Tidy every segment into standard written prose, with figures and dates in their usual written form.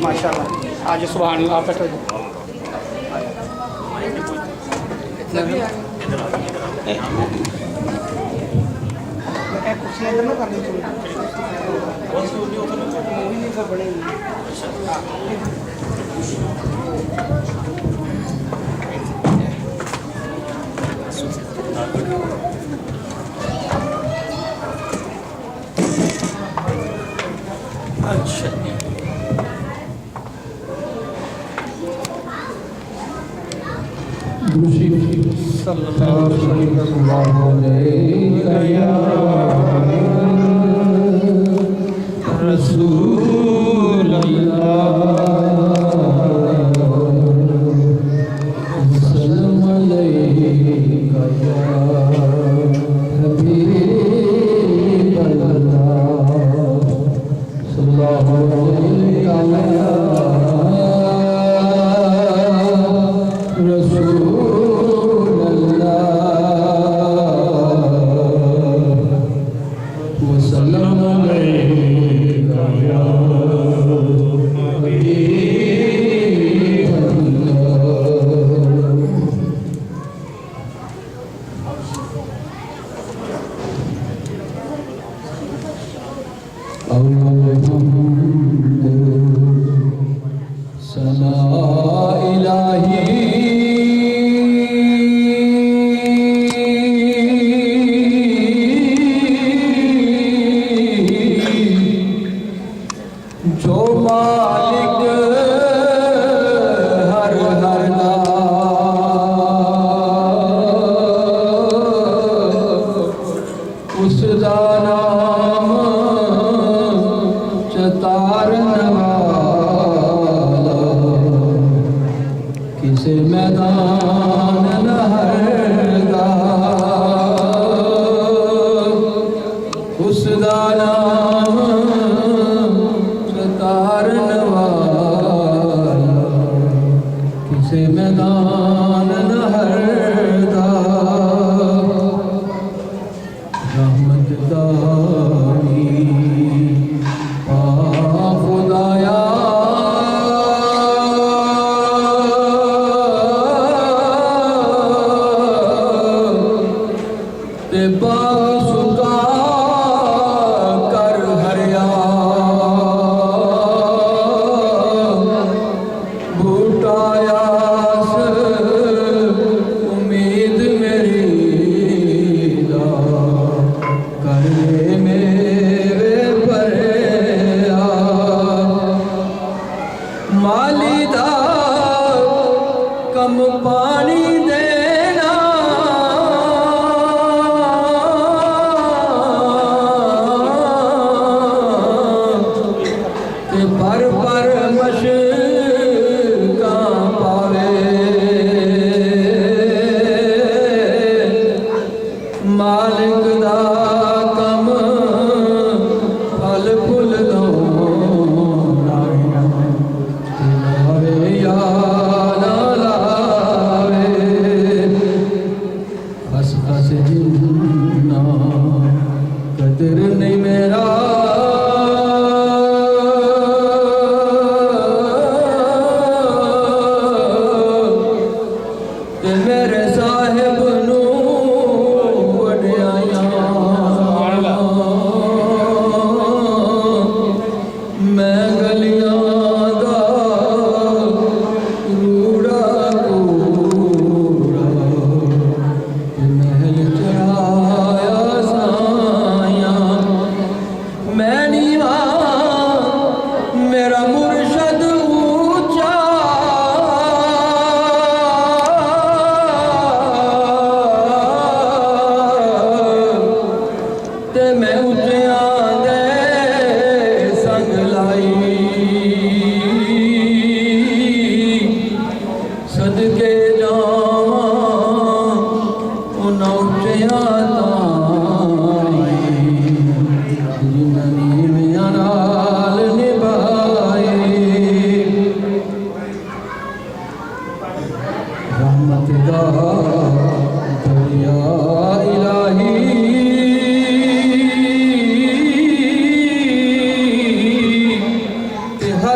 ماشاءاللہ آج سبحان اللہ بیٹھو اچھا صلی اللہ علیہ رسول اللہ وسلم علیہ حبیب اللہ صلی اللہ علیہ رسول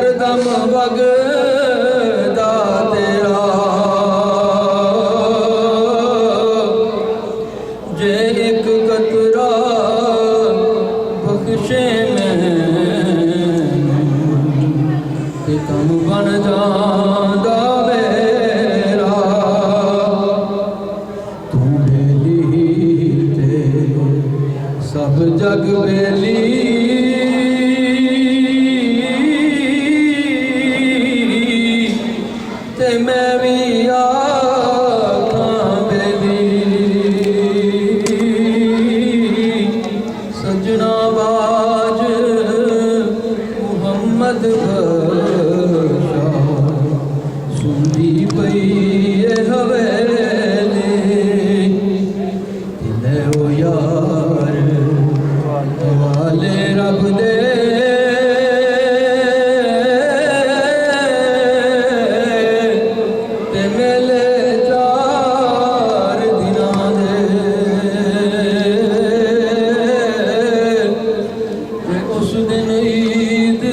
ہر دم وگدا تیرا جے ایک قطرہ بخشے تے کم بن جاندا میرا تو بیلی تے سب جگ بیلی تے میں بھی آکھاں بیلی سجنا باج محمد بخشا سندی پئی اے حویلی لے او یار حوالے رب دے تے میلے چار دناں دے تے اس دن عید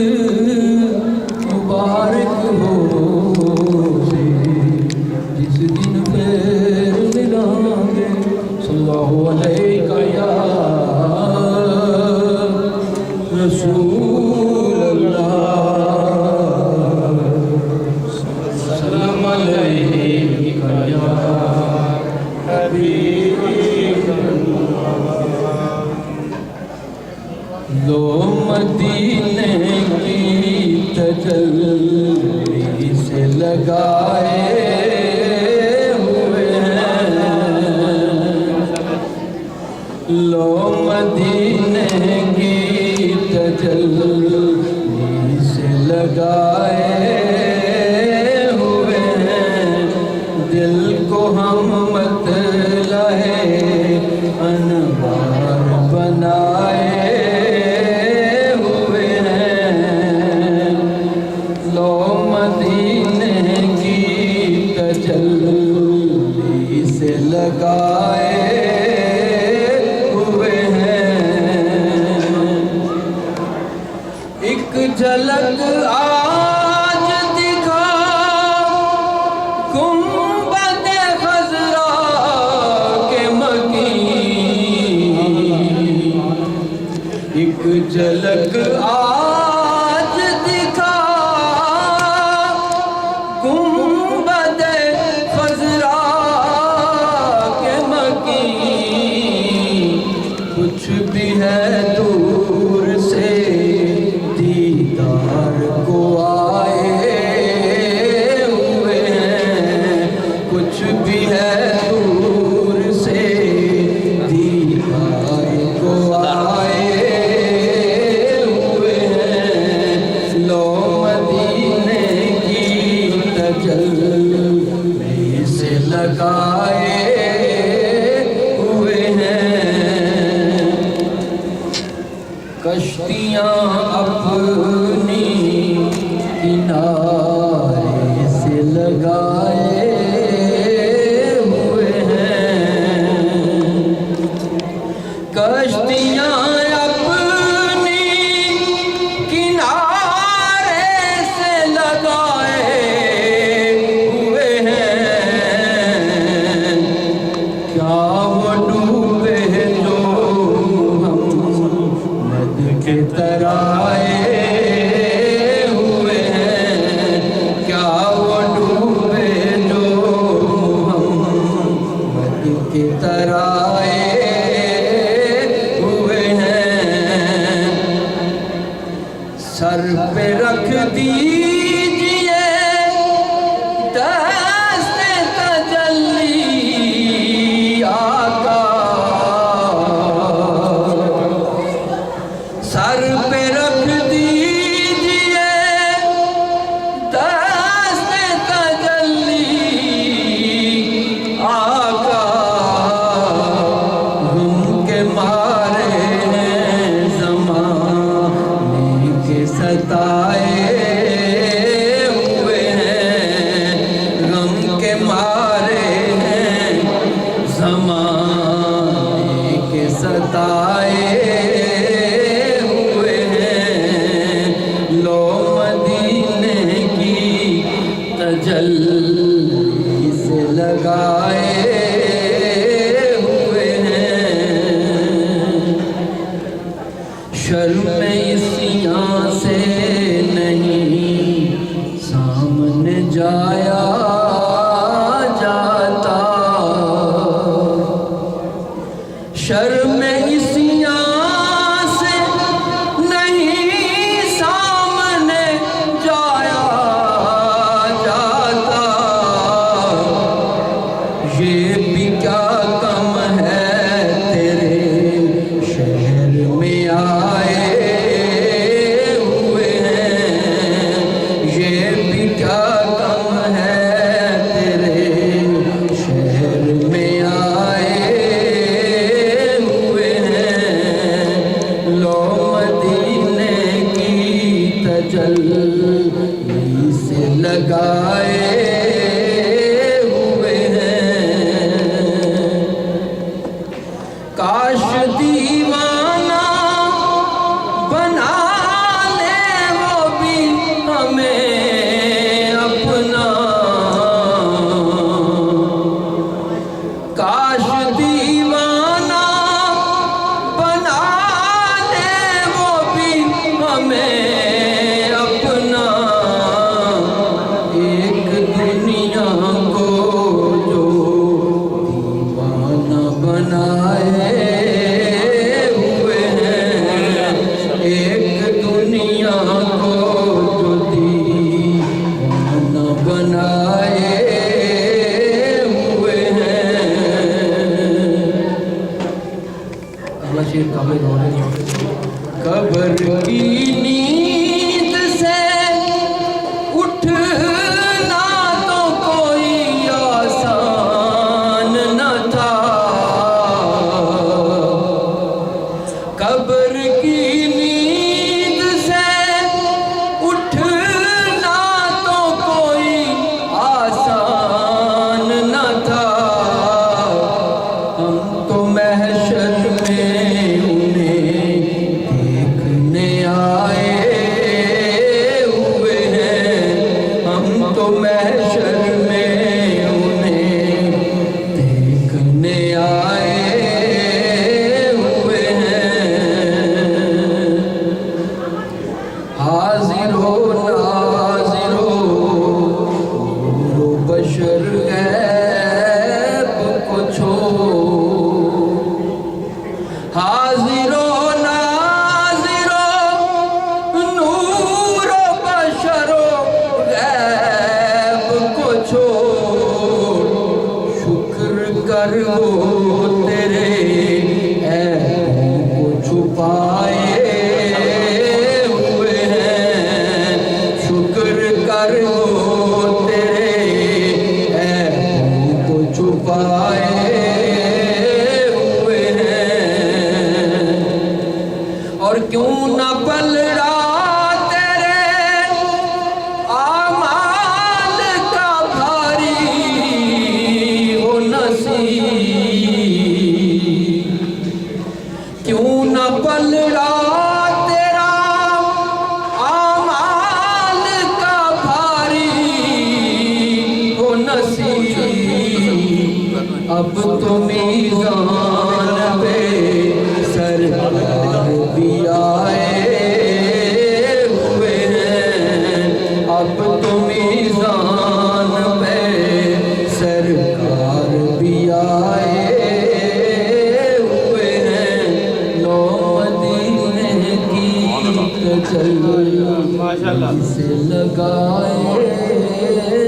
مبارک ہو سی جس دن پھر ملیں گے صلی اللہ علیہ یا رسول اللہ سلام علیہ یا حبیب لو مدینے کی تجلی سے لگائے ہوئے ہیں لو مدینے کی تجلی سے لگائے ہوئے ہیں دل کو ہم مطلع انوار بنائے ہوئے ہیں لو مدینے کی تجلی سے لگائے ہوئے ہیں ایک جھلک آج دکھا گنبد خضرا کے مکین ایک جھلک آج دکھا گنبد خضرا کے مکین کچھ بھی ہے دور سے دیدار کو آئے ہوئے ہیں کچھ بھی ہے دور سے دیدار کو آئے ہوئے ہیں لو مدینے کی تجلی سے لگائے ہوئے ہیں کشتیاں اپنی کنارے سے لگائے ہوئے ہیں کشتیاں اپنی کنارے سے لگائے ہوئے ہیں کیا وہ ڈوبے جو محمد کے ترائے ہوئے ہیں کیا وہ ڈوبے جو محمد کے ترائے ہوئے ہیں سر پہ رکھ دیجئے دست تجلی آقا سر پہ رکھ دیجئے دست تجلی آقا غم کے مارے ہیں زمانے کے ستائے تجلی سے لگائے ہوئے ہیں. کاش دیوانہ بنا لے وہ بھی ہمیں اپنا. کاش دیوانہ بنا لے وہ بھی ہمیں اپنا. ایک دنیا کو جو دیوانہ بنائے ہوئے ہیں. ایک دنیا کو جو دیوانہ بنائے ہوئے ہیں. اگلا شعر قابل ہو رہے ہیں. قبر کی نیند سے اٹھنا تو کوئی آسان نہ تھا. قبر کی نیند سے اٹھنا تو کوئی آسان نہ تھا. ہم تو محشر میں انہیں دیکھنے آئے ہوئے ہیں. ہم تو محشر میں انہیں دیکھنے آئے ہوئے ہیں. حاضر ہو ناظر ہو نور و بشر غیب کو چھوڑ. حاضر و ناظر ہو نور و بشر و غیب کو چھوڑ. شکر کر وہ تیرے عیبوں کو چھپائے ہوئے ہیں. شکر کر وہ تیرے عیبوں کو چھپائے ہوئے ہیں. اور کیوں نہ پلڑا تیرے اعمال کا بھاری ہو نصیب. کیوں نہ پلڑا تیرا اعمال کا بھاری ہو نصیب. اب تو میزان پہ سرکار بھی آئے ہوئے ہیں. اب تو میزان پہ سرکار بھی آئے ہوئے ہیں. لو مدینے کی تجلی سے لگائے ہوئے ہیں.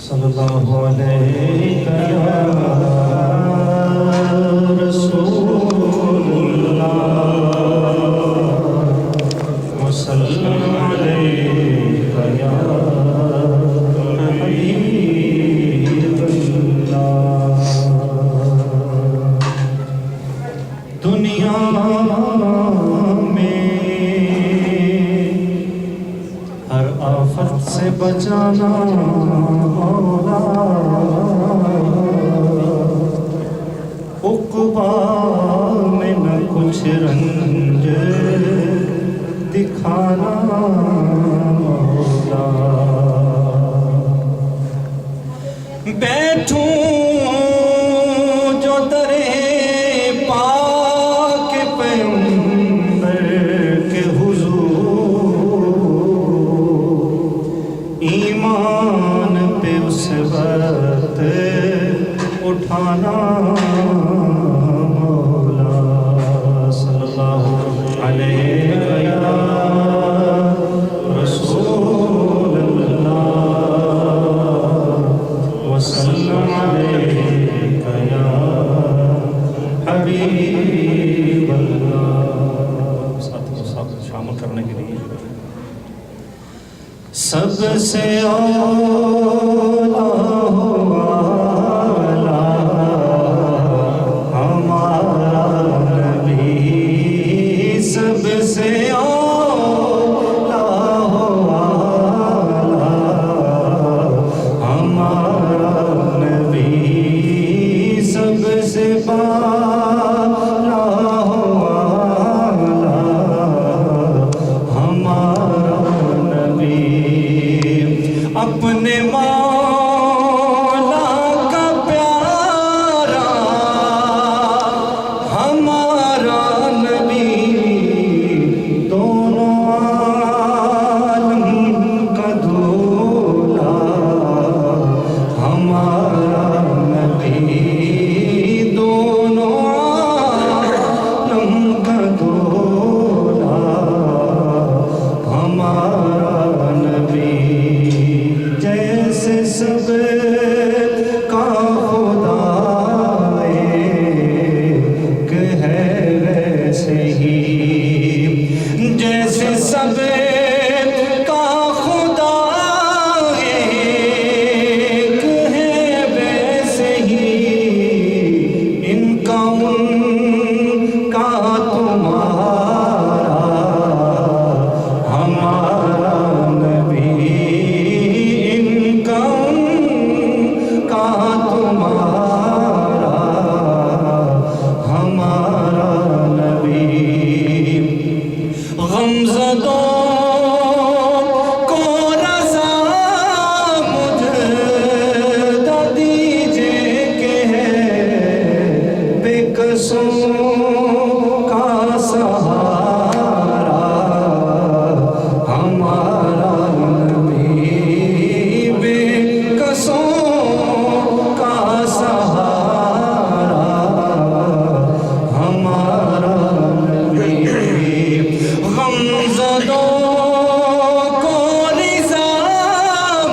صلی اللہ علیہ رسول اللہ وسلم علیہ یا حبیب اللہ. دنیا میں ہر آفت سے بچانا مولا. عقبا میں نہ کچھ رنج دکھانا مولا. بیٹھوں جو درے پاک پیغمبر کے حضور. ایمان پہ اس وقت اٹھانا مولا. صلی اللہ علیہ رسول اللہ وسلم علیہ سب سے اولا والا ہمارا نبی، سب سے اولا والا ہمارا نبی، سب سے بالا والا ہمارا نبی، اپنے مولا کا پیارا ہمارا نبی، دونوں عالم کا دولہ ہمارا نبی، دونوں عالم کا دولہ ہمارا نبی، جیسے سب کا خدا ایک ہے ویسے ہی، جیسے سب کا خدا ایک ہے ویسے ہی، ان کا ان کا تمہارا ہمارا نبی، ان کا ان کا تمہارا ہمارا نبی، غمزدوں کو رضا مجدہ دیجئے کہ ہے بے کسوں کا سہارا ہمارا نبی، بے کسوں کا سہارا ہمارا نبی، غمزدوں کو رضا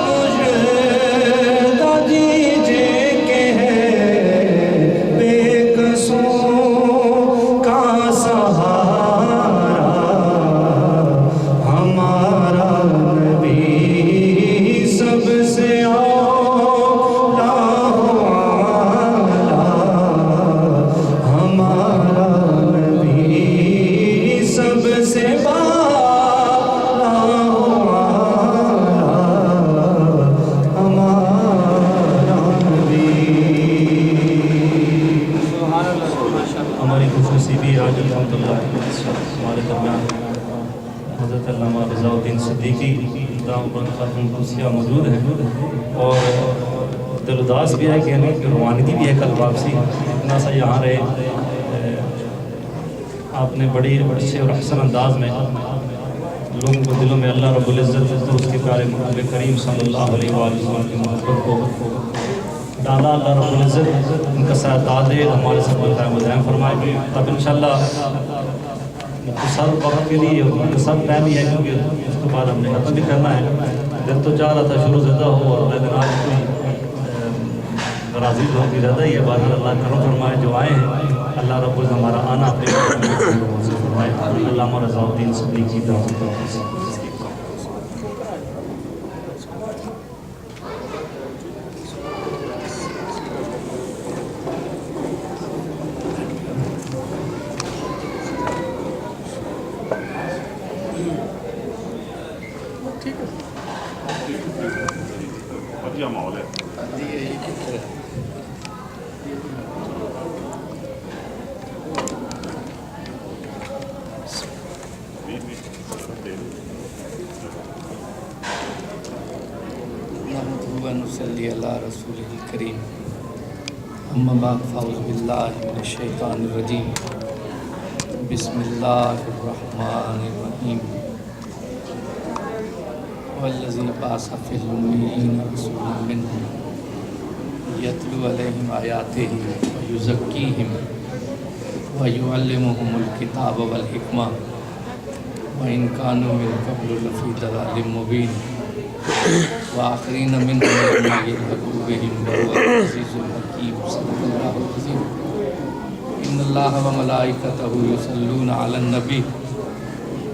مجدہ دیجئے کہ ہے بے کسوں کا سہارا ہمارا نبی، سب سے اولا والا ہمارا نبی، سب سے بالا والا ہمارا نبی۔ ہماری خصوصی بھی آج الحمدللہ ہمارے درمیان حضرت علامہ رضا الدین صدیقی دام برکاتہم القدسیہ موجود ہیں، اور دل اداس بھی ہے کہ روانگی بھی ہے کل واپسی، اتنا سا یہاں رہے، آپ نے بڑی اچھے اور احسن انداز میں لوگوں کو دلوں میں اللہ رب العزت اور اس کے پیارے محبوب کریم صلی اللہ علیہ وآلہ وسلم کی محبت کو ڈالا۔ اللہ رب العزت ان کا سایہ دے، ہمارے سب کو قائم و دائم فرمائے۔ اب انشاءاللہ مختصر وقت کے لیے مختصر ٹائم ہی ہے، کیونکہ اس کے بعد ہم نے ختم بھی کرنا ہے۔ دل تو چاہ رہا تھا شروع زدہ ہو، اور لیکن آج کوئی راضی ہو کی زیادہ ہی ہے، بعد اللہ کرم فرمائے جو آئے ہیں، اللہ رب العزت ہمارا آنا اپنے فرمائے۔ علامہ رضا الدین صدیقی دعوت ماحول ہے۔ نصلی علی رسول الکریم، اما بعد فاعوذ باللہ من الشیطان الرجیم، بسم اللہ الرحمن الرحیم، والذی بعث فی الأمیین رسولا منہم یتلو علیہم آیاتہ ویزکیہم ویعلمہم الکتاب والحکمہ وإن كانوا من قبل لفی ضلال مبین وآخرین منهم لما يلحقوا بهم وهو العزيز الحكيم صدق الله العظيم۔ إن الله وملائكته يصلون على النبي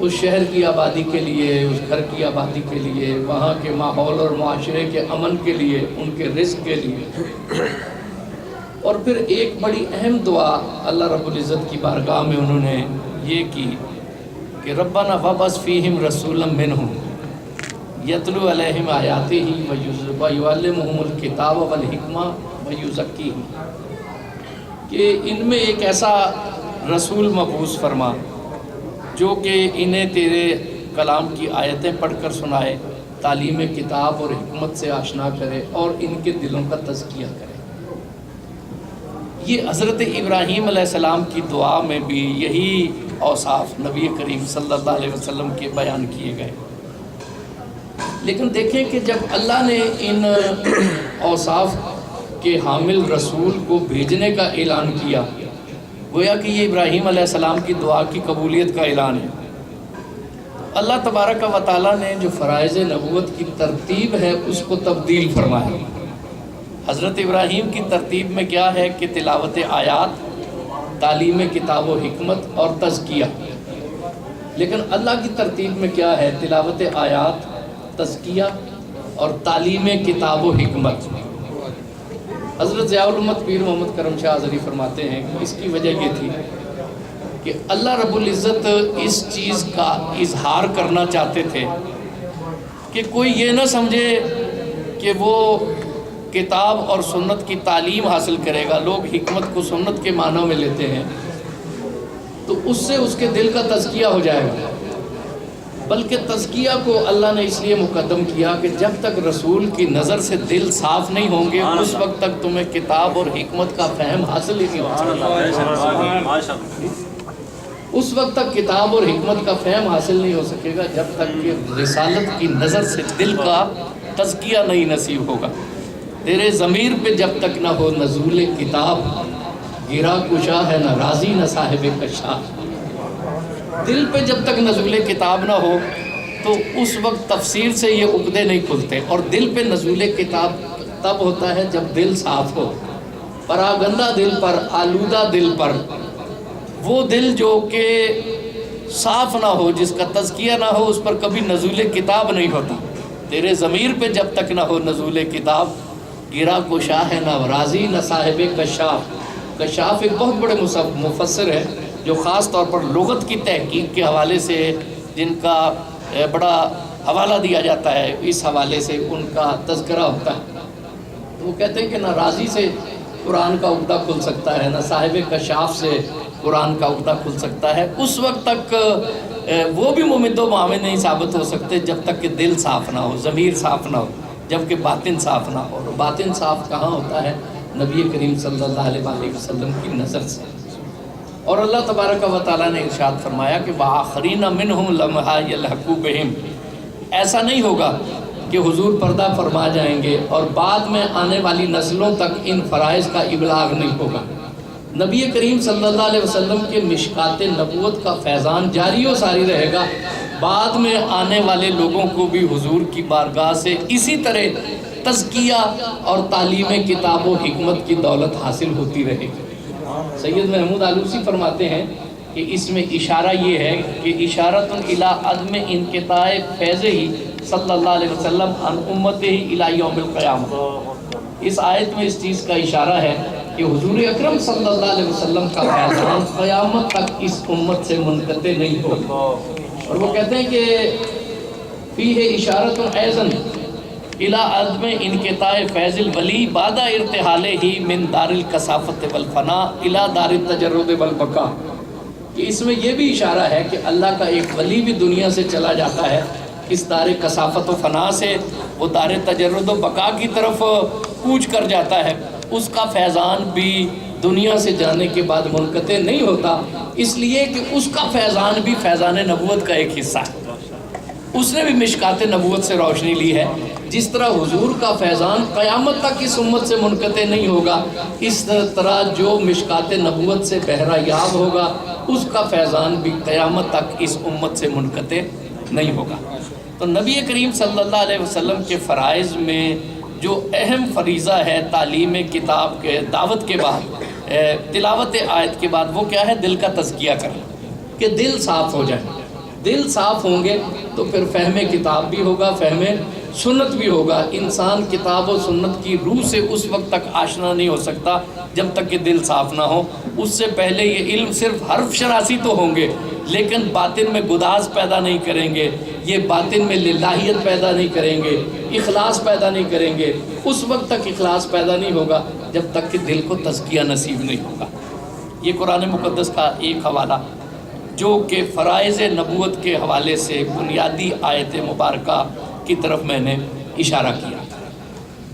اس شہر کی آبادی کے لیے، اس گھر کی آبادی کے لیے، وہاں کے ماحول اور معاشرے کے امن کے لیے، ان کے رزق کے لیے۔ اور پھر ایک بڑی اہم دعا اللہ رب العزت کی بارگاہ میں انہوں نے یہ کی کہ ربنا وابعث فیہم رسولا منہم یتلو علیہم آیاتہ ویعلمہم الکتاب والحکمہ ویزکیہم، کہ ان میں ایک ایسا رسول مبعوث فرما جو کہ انہیں تیرے کلام کی آیتیں پڑھ کر سنائے، تعلیم کتاب اور حکمت سے آشنا کرے اور ان کے دلوں کا تزکیہ کرے۔ یہ حضرت ابراہیم علیہ السلام کی دعا میں بھی یہی اوصاف نبی کریم صلی اللہ علیہ وسلم کے بیان کیے گئے۔ لیکن دیکھیں کہ جب اللہ نے ان اوصاف کے حامل رسول کو بھیجنے کا اعلان کیا، گویا کہ یہ ابراہیم علیہ السلام کی دعا کی قبولیت کا اعلان ہے۔ اللہ تبارک و تعالیٰ نے جو فرائض نبوت کی ترتیب ہے اس کو تبدیل فرمایا۔ حضرت ابراہیم کی ترتیب میں کیا ہے کہ تلاوت آیات، تعلیم کتاب و حکمت اور تزکیہ، لیکن اللہ کی ترتیب میں کیا ہے؟ تلاوت آیات، تزکیہ اور تعلیم کتاب و حکمت۔ حضرت ضیاء الامت پیر محمد کرم شاہ آذری فرماتے ہیں کہ اس کی وجہ یہ تھی کہ اللہ رب العزت اس چیز کا اظہار کرنا چاہتے تھے کہ کوئی یہ نہ سمجھے کہ وہ کتاب اور سنت کی تعلیم حاصل کرے گا۔ لوگ حکمت کو سنت کے معنوں میں لیتے ہیں تو اس سے اس کے دل کا تزکیہ ہو جائے گا، بلکہ تزکیہ کو اللہ نے اس لیے مقدم کیا کہ جب تک رسول کی نظر سے دل صاف نہیں ہوں گے اس وقت تک تمہیں کتاب اور حکمت کا فہم حاصل ہی نہیں ہو سکے۔ اس وقت تک کتاب اور حکمت کا فہم حاصل نہیں ہو سکے گا جب تک کہ رسالت کی نظر سے دل کا تزکیہ نہیں نصیب ہوگا۔ تیرے ضمیر پہ جب تک نہ ہو نزول کتاب، گرا کشا ہے نہ راضی نہ صاحب کشاف۔ دل پہ جب تک نزول کتاب نہ ہو تو اس وقت تفسیر سے یہ عقدے نہیں کھلتے، اور دل پہ نزول کتاب تب ہوتا ہے جب دل صاف ہو۔ پراگندہ دل پر، آلودہ دل پر، وہ دل جو کہ صاف نہ ہو، جس کا تزکیہ نہ ہو، اس پر کبھی نزول کتاب نہیں ہوتا۔ تیرے ضمیر پہ جب تک نہ ہو نزول کتاب، گرا کشا ہے نہ راضی نہ صاحب کشاف۔ کشاف ایک بہت بڑے مفسر ہے جو خاص طور پر لغت کی تحقیق کے حوالے سے جن کا بڑا حوالہ دیا جاتا ہے، اس حوالے سے ان کا تذکرہ ہوتا ہے۔ تو وہ کہتے ہیں کہ نہ راضی سے قرآن کا عقدہ کھل سکتا ہے، نہ صاحب کشاف سے قرآن کا عقدہ کھل سکتا ہے۔ اس وقت تک وہ بھی ممد و معاون نہیں ثابت ہو سکتے جب تک کہ دل صاف نہ ہو، ضمیر صاف نہ ہو، جب کہ باطن صاف نہ ہو۔ اور باطن صاف کہاں ہوتا ہے؟ نبی کریم صلی اللہ علیہ وسلم کی نظر سے۔ اور اللہ تبارک و تعالیٰ نے ارشاد فرمایا کہ وآخرین منہم لمحا یلحقوا بہم، ایسا نہیں ہوگا کہ حضور پردہ فرما جائیں گے اور بعد میں آنے والی نسلوں تک ان فرائض کا ابلاغ نہیں ہوگا۔ نبی کریم صلی اللہ علیہ وسلم کے مشکات نبوت کا فیضان جاری و ساری رہے گا، بعد میں آنے والے لوگوں کو بھی حضور کی بارگاہ سے اسی طرح تزکیہ اور تعلیم کتاب و حکمت کی دولت حاصل ہوتی رہے گی۔ سید محمود آلوسی فرماتے ہیں کہ اس میں اشارہ یہ ہے کہ اشارۃ الی عدم انقطاع فیض ہی صلی اللہ علیہ وسلم عن امتہ الی یوم القیامہ۔ اس آیت میں اس چیز کا اشارہ ہے کہ حضور اکرم صلی اللہ علیہ وسلم کا فیضان قیامت تک اس امت سے منقطع نہیں ہوگا۔ اور وہ کہتے ہیں کہ فیہ اشارۃ ایضا الی عدم انقطاع فیض الولی بعد ارتحالہ من دار الکثافۃ والفناء الی دار التجرد والبقاء، کہ اس میں یہ بھی اشارہ ہے کہ اللہ کا ایک ولی بھی دنیا سے چلا جاتا ہے، اس دار کثافت و فنا سے وہ دار تجرد و بقا کی طرف کوچ کر جاتا ہے۔ اس کا فیضان بھی دنیا سے جانے کے بعد منقطع نہیں ہوتا، اس لیے کہ اس کا فیضان بھی فیضان نبوت کا ایک حصہ ہے۔ اس نے بھی مشکات نبوت سے روشنی لی ہے۔ جس طرح حضور کا فیضان قیامت تک اس امت سے منقطع نہیں ہوگا، اس طرح جو مشکات نبوت سے بہرہ یاب ہوگا اس کا فیضان بھی قیامت تک اس امت سے منقطع نہیں ہوگا۔ تو نبی کریم صلی اللہ علیہ وسلم کے فرائض میں جو اہم فریضہ ہے تعلیم کتاب کے دعوت کے بعد، تلاوت آیت کے بعد، وہ کیا ہے؟ دل کا تزکیہ کرنا، کہ دل صاف ہو جائے۔ دل صاف ہوں گے تو پھر فہم کتاب بھی ہوگا، فہم سنت بھی ہوگا۔ انسان کتاب و سنت کی روح سے اس وقت تک آشنا نہیں ہو سکتا جب تک کہ دل صاف نہ ہو۔ اس سے پہلے یہ علم صرف حرف شناسی تو ہوں گے لیکن باطن میں گداز پیدا نہیں کریں گے، یہ باطن میں للہیت پیدا نہیں کریں گے، اخلاص پیدا نہیں کریں گے۔ اس وقت تک اخلاص پیدا نہیں ہوگا جب تک کہ دل کو تزکیہ نصیب نہیں ہوگا۔ یہ قرآن مقدس کا ایک حوالہ جو کہ فرائض نبوت کے حوالے سے بنیادی آیت مبارکہ کی طرف میں نے اشارہ کیا۔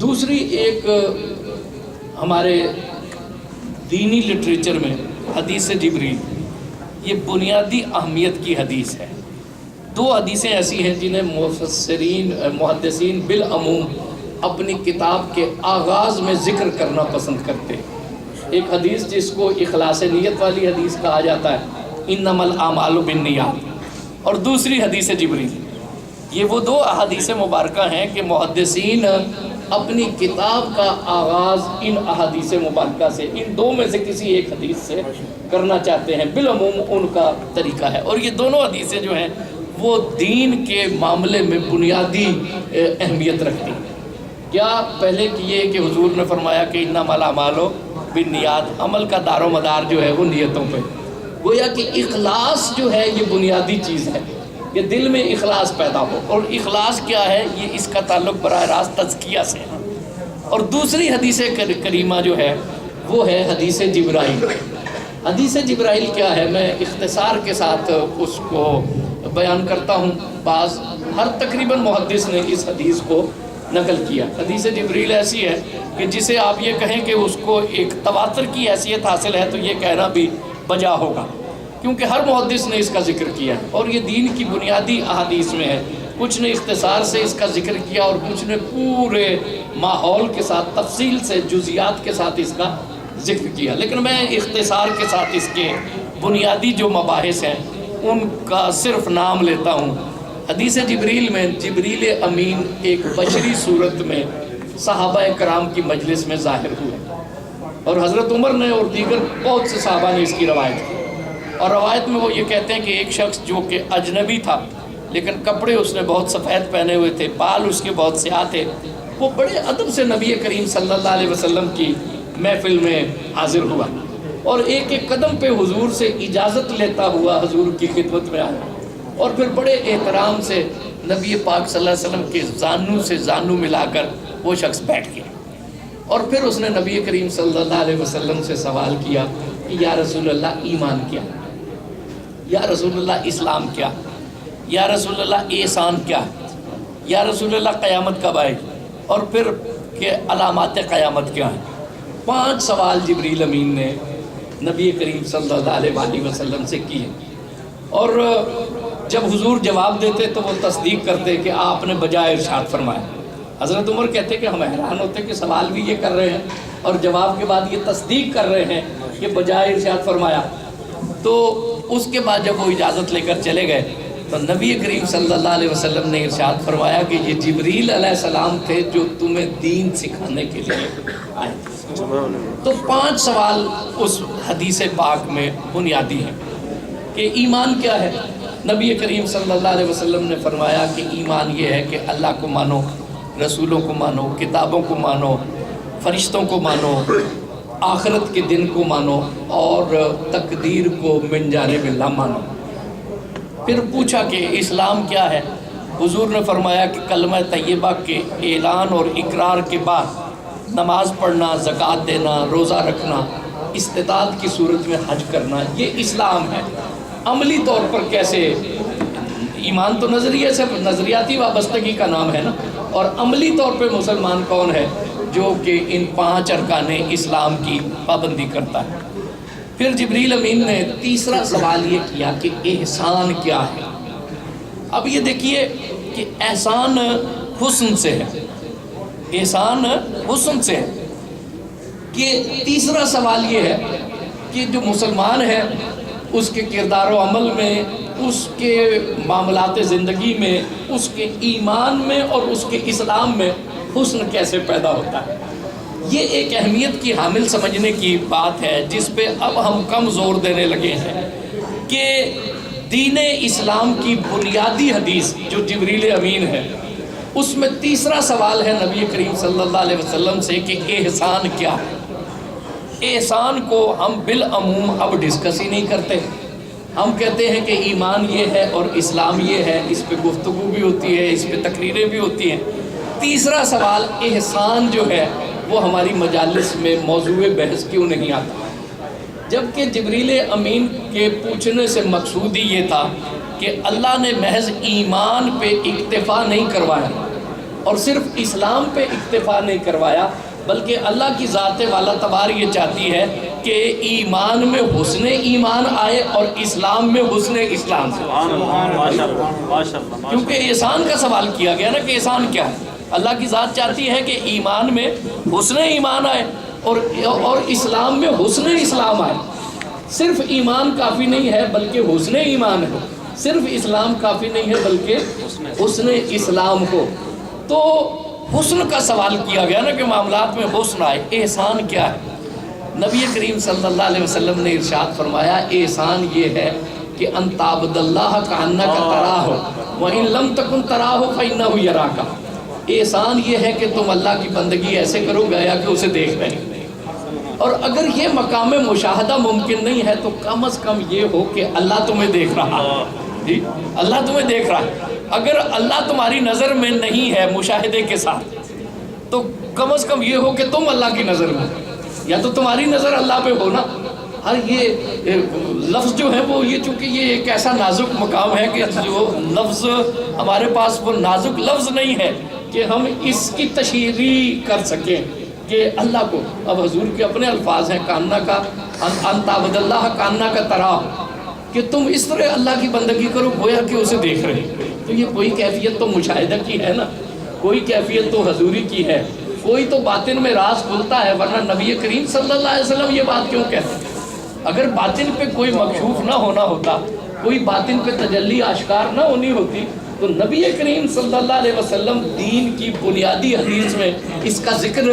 دوسری ایک ہمارے دینی لٹریچر میں حدیث جبریل، یہ بنیادی اہمیت کی حدیث ہے۔ دو حدیثیں ایسی ہیں جنہیں محدثین بالعموم اپنی کتاب کے آغاز میں ذکر کرنا پسند کرتے ہیں۔ ایک حدیث جس کو اخلاص نیت والی حدیث کہا جاتا ہے، انما الاعمال بالنیات، اور دوسری حدیث جبریل۔ یہ وہ دو احادیث مبارکہ ہیں کہ محدثین اپنی کتاب کا آغاز ان احادیث مبارکہ سے، ان دو میں سے کسی ایک حدیث سے کرنا چاہتے ہیں۔ بالعموم ان کا طریقہ ہے، اور یہ دونوں حدیثیں جو ہیں وہ دین کے معاملے میں بنیادی اہمیت رکھتی ہیں۔ کیا پہلے کہ یہ کہ حضور نے فرمایا کہ انما الاعمال بالنیات، عمل کا دار و مدار جو ہے وہ نیتوں پہ، گویا کہ اخلاص جو ہے یہ بنیادی چیز ہے کہ دل میں اخلاص پیدا ہو۔ اور اخلاص کیا ہے؟ یہ اس کا تعلق براہ راست تزکیہ سے ہے۔ اور دوسری حدیث کریمہ جو ہے وہ ہے حدیث جبرائیل۔ حدیث جبرائیل کیا ہے؟ میں اختصار کے ساتھ اس کو بیان کرتا ہوں۔ ہر تقریباً محدث نے اس حدیث کو نقل کیا۔ حدیث جبریل ایسی ہے کہ جسے آپ یہ کہیں کہ اس کو ایک تواتر کی حیثیت حاصل ہے تو یہ کہنا بھی بجا ہوگا، کیونکہ ہر محدث نے اس کا ذکر کیا ہے اور یہ دین کی بنیادی احادیث میں ہے۔ کچھ نے اختصار سے اس کا ذکر کیا اور کچھ نے پورے ماحول کے ساتھ تفصیل سے جزیات کے ساتھ اس کا ذکر کیا، لیکن میں اختصار کے ساتھ اس کے بنیادی جو مباحث ہیں ان کا صرف نام لیتا ہوں۔ حدیث جبریل میں جبریل امین ایک بشری صورت میں صحابہ کرام کی مجلس میں ظاہر ہوئے، اور حضرت عمر نے اور دیگر بہت سے صحابہ نے اس کی روایت کی، اور روایت میں وہ یہ کہتے ہیں کہ ایک شخص جو کہ اجنبی تھا لیکن کپڑے اس نے بہت سفید پہنے ہوئے تھے، بال اس کے بہت سیاہ تھے، وہ بڑے ادب سے نبی کریم صلی اللہ علیہ وسلم کی محفل میں حاضر ہوا اور ایک ایک قدم پہ حضور سے اجازت لیتا ہوا حضور کی خدمت میں آیا، اور پھر بڑے احترام سے نبی پاک صلی اللہ علیہ وسلم کے زانو سے زانو ملا کر وہ شخص بیٹھ گیا، اور پھر اس نے نبی کریم صلی اللہ علیہ وسلم سے سوال کیا کہ یا رسول اللہ ایمان کیا، یا رسول اللہ اسلام کیا، یا رسول اللہ احسان کیا، یا رسول اللہ قیامت کب آئے گی، اور پھر کہ علامات قیامت کیا ہیں۔ 5 سوال جبریل امین نے نبی کریم صلی اللہ علیہ وسلم سے کیے، اور جب حضور جواب دیتے تو وہ تصدیق کرتے کہ آپ نے بجائے ارشاد فرمایا۔ حضرت عمر کہتے کہ ہم حیران ہوتے کہ سوال بھی یہ کر رہے ہیں اور جواب کے بعد یہ تصدیق کر رہے ہیں کہ بجائے ارشاد فرمایا۔ تو اس کے بعد جب وہ اجازت لے کر چلے گئے تو نبی کریم صلی اللہ علیہ وسلم نے ارشاد فرمایا کہ یہ جبریل علیہ السلام تھے جو تمہیں دین سکھانے کے لیے آئے تھے۔ تو 5 سوال اس حدیث پاک میں بنیادی ہیں کہ ایمان کیا ہے۔ نبی کریم صلی اللہ علیہ وسلم نے فرمایا کہ ایمان یہ ہے کہ اللہ کو مانو، رسولوں کو مانو، کتابوں کو مانو، فرشتوں کو مانو، آخرت کے دن کو مانو، اور تقدیر کو من جانب اللہ مانو۔ پھر پوچھا کہ اسلام کیا ہے؟ حضور نے فرمایا کہ کلمہ طیبہ کے اعلان اور اقرار کے بعد نماز پڑھنا، زکوٰۃ دینا، روزہ رکھنا، استطاعت کی صورت میں حج کرنا، یہ اسلام ہے۔ عملی طور پر کیسے؟ ایمان تو نظریے سے نظریاتی وابستگی کا نام ہے نا، اور عملی طور پہ مسلمان کون ہے؟ جو کہ ان 5 ارکان اسلام کی پابندی کرتا ہے۔ پھر جبریل امین نے تیسرا سوال یہ کیا کہ احسان کیا ہے۔ اب یہ دیکھیے کہ احسان حسن سے ہے، احسان حسن سے ہے، کہ تیسرا سوال یہ ہے کہ جو مسلمان ہے اس کے کردار و عمل میں، اس کے معاملات زندگی میں، اس کے ایمان میں اور اس کے اسلام میں حسن کیسے پیدا ہوتا ہے۔ یہ ایک اہمیت کی حامل سمجھنے کی بات ہے جس پہ اب ہم کم زور دینے لگے ہیں کہ دین اسلام کی بنیادی حدیث جو جبریل امین ہے، اس میں تیسرا سوال ہے نبی کریم صلی اللہ علیہ وسلم سے کہ احسان کیا ہے۔ احسان کو ہم بالعموم اب ڈسکس ہی نہیں کرتے، ہم کہتے ہیں کہ ایمان یہ ہے اور اسلام یہ ہے، اس پہ گفتگو بھی ہوتی ہے، اس پہ تقریریں بھی ہوتی ہیں۔ تیسرا سوال احسان جو ہے وہ ہماری مجالس میں موضوع بحث کیوں نہیں آتا، جبکہ جبریل امین کے پوچھنے سے مقصود ہی یہ تھا کہ اللہ نے محض ایمان پہ اکتفا نہیں کروایا اور صرف اسلام پہ اکتفا نہیں کروایا، بلکہ اللہ کی ذات والا تبار یہ چاہتی ہے کہ ایمان میں حسن ایمان آئے اور اسلام میں حسن اسلام سے، کیونکہ احسان کا سوال کیا گیا نا کہ احسان کیا ہے۔ اللہ کی ذات چاہتی ہے کہ ایمان میں حسن ایمان آئے اور اسلام میں حسن اسلام آئے۔ صرف ایمان کافی نہیں ہے بلکہ حسن ایمان ہے، صرف اسلام کافی نہیں ہے بلکہ حسن اسلام ہو۔ تو حسن کا سوال کیا گیا نا کہ معاملات میں حسن آئے، احسان کیا ہے؟ نبی کریم صلی اللہ علیہ وسلم نے ارشاد فرمایا احسان یہ ہے کہ ان تعبد اللہ کأنک تراہ وإن لم تکن تراہ فإنہ یراک۔ احسان یہ ہے کہ تم اللہ کی بندگی ایسے کرو گیا کہ اسے دیکھ رہے ہیں، اور اگر یہ مقام مشاہدہ ممکن نہیں ہے تو کم از کم یہ ہو کہ اللہ تمہیں دیکھ رہا ہے، جی اللہ تمہیں دیکھ رہا ہے۔ اگر اللہ تمہاری نظر میں نہیں ہے مشاہدے کے ساتھ تو کم از کم یہ ہو کہ تم اللہ کی نظر میں، یا تو تمہاری نظر اللہ پہ ہو نا۔ ہر یہ لفظ جو ہے وہ یہ چونکہ یہ ایک ایسا نازک مقام ہے کہ جو لفظ ہمارے پاس وہ نازک لفظ نہیں ہے کہ ہم اس کی تشریح کر سکیں کہ اللہ کو، اب حضور کے اپنے الفاظ ہیں کاننا کا ان تعبد اللہ کاننا کا تراہ، کہ تم اس طرح اللہ کی بندگی کرو گویا کہ اسے دیکھ رہے ہیں۔ تو یہ کوئی کیفیت تو مشاہدہ کی ہے نا، کوئی کیفیت تو حضوری کی ہے، کوئی تو باطن میں راز کھلتا ہے، ورنہ نبی کریم صلی اللہ علیہ وسلم یہ بات کیوں کہتے ہیں؟ اگر باطن پہ کوئی مکشوف نہ ہونا ہوتا، کوئی باطن پہ تجلی آشکار نہ ہونی ہوتی تو نبی کریم صلی اللہ علیہ وسلم دین کی بنیادی حدیث میں اس کا ذکر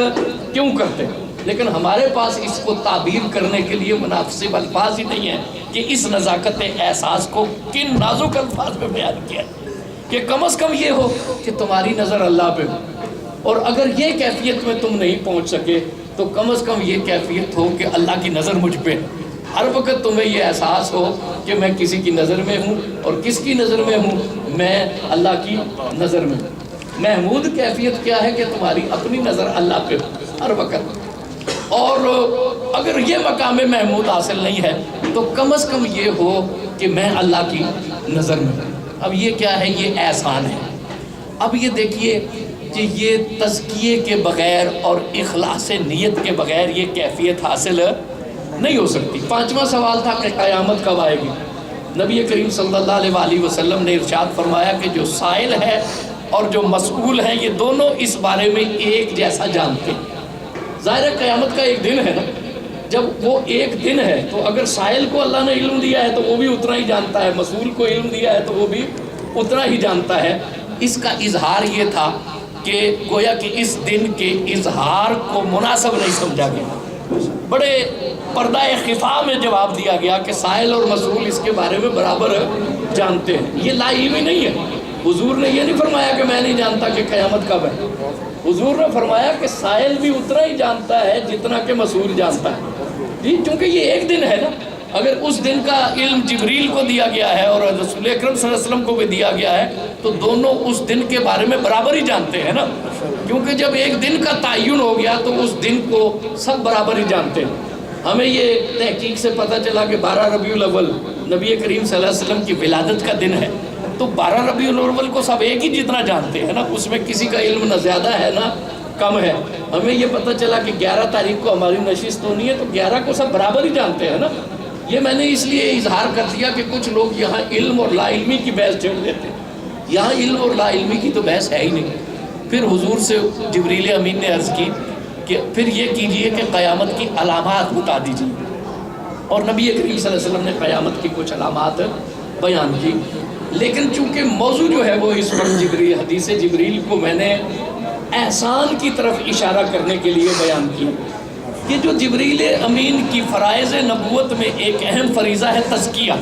کیوں کرتے؟ لیکن ہمارے پاس اس کو تعبیر کرنے کے لیے مناسب الفاظ ہی نہیں ہیں کہ اس نزاکت احساس کو کن نازک الفاظ میں بیان کیا کہ کم از کم یہ ہو کہ تمہاری نظر اللہ پہ ہو، اور اگر یہ کیفیت میں تم نہیں پہنچ سکے تو کم از کم یہ کیفیت ہو کہ اللہ کی نظر مجھ پہ، ہر وقت تمہیں یہ احساس ہو کہ میں کسی کی نظر میں ہوں، اور کس کی نظر میں ہوں؟ میں اللہ کی نظر میں ہوں۔ محمود کیفیت کیا ہے کہ تمہاری اپنی نظر اللہ پہ ہو ہر وقت، اور اگر یہ مقام محمود حاصل نہیں ہے تو کم از کم یہ ہو کہ میں اللہ کی نظر میں ہوں۔ اب یہ کیا ہے؟ یہ احسان ہے۔ اب یہ دیکھیے کہ یہ تزکیے کے بغیر اور اخلاص نیت کے بغیر یہ کیفیت حاصل نہیں ہو سکتی۔ پانچواں سوال تھا کہ قیامت کب آئے گی؟ نبی کریم صلی اللہ علیہ وآلہ وسلم نے ارشاد فرمایا کہ جو سائل ہے اور جو مسئول ہے یہ دونوں اس بارے میں ایک جیسا جانتے ہیں۔ ظاہر ہے قیامت کا ایک دن ہے نا، جب وہ ایک دن ہے تو اگر سائل کو اللہ نے علم دیا ہے تو وہ بھی اتنا ہی جانتا ہے، مسئول کو علم دیا ہے تو وہ بھی اتنا ہی جانتا ہے۔ اس کا اظہار یہ تھا کہ گویا کہ اس دن کے اظہار کو مناسب نہیں سمجھا گیا، بڑے پردہ خفا میں جواب دیا گیا کہ سائل اور مسئول اس کے بارے میں برابر جانتے ہیں۔ یہ لا علمی نہیں ہے۔ حضور نے یہ نہیں فرمایا کہ میں نہیں جانتا کہ قیامت کب ہے، حضور نے فرمایا کہ سائل بھی اتنا ہی جانتا ہے جتنا کہ مسئول جانتا ہے، جی چونکہ یہ ایک دن ہے نا۔ اگر اس دن کا علم جبریل کو دیا گیا ہے اور رسول اکرم صلی اللہ علیہ وسلم کو بھی دیا گیا ہے تو دونوں اس دن کے بارے میں برابر ہی جانتے ہیں نا، کیونکہ جب ایک دن کا تعین ہو گیا تو اس دن کو سب برابر ہی جانتے ہیں۔ ہمیں یہ تحقیق سے پتہ چلا کہ 12 ربیع الاول نبی کریم صلی اللہ علیہ وسلم کی ولادت کا دن ہے، تو 12 ربیع الاول کو سب ایک ہی جتنا جانتے ہیں نا، اس میں کسی کا علم نہ زیادہ ہے نہ کم ہے۔ ہمیں یہ پتہ چلا کہ 11 تاریخ کو ہماری نشست ہونی ہے تو 11 کو سب برابر ہی جانتے ہیں نا۔ یہ میں نے اس لیے اظہار کر دیا کہ کچھ لوگ یہاں علم اور لا علمی کی بحث چھیڑ دیتے ہیں، یہاں علم اور لا علمی کی تو بحث ہے ہی نہیں۔ پھر حضور سے جبریل امین نے عرض کی کہ پھر یہ کیجئے کہ قیامت کی علامات بتا دیجئے، اور نبی کریم صلی اللہ علیہ وسلم نے قیامت کی کچھ علامات بیان کی، لیکن چونکہ موضوع جو ہے وہ اس وقت جبریل، حدیث جبریل کو میں نے احسان کی طرف اشارہ کرنے کے لیے بیان کیا کہ جو جبریل امین کی فرائض نبوت میں ایک اہم فریضہ ہے تزکیہ۔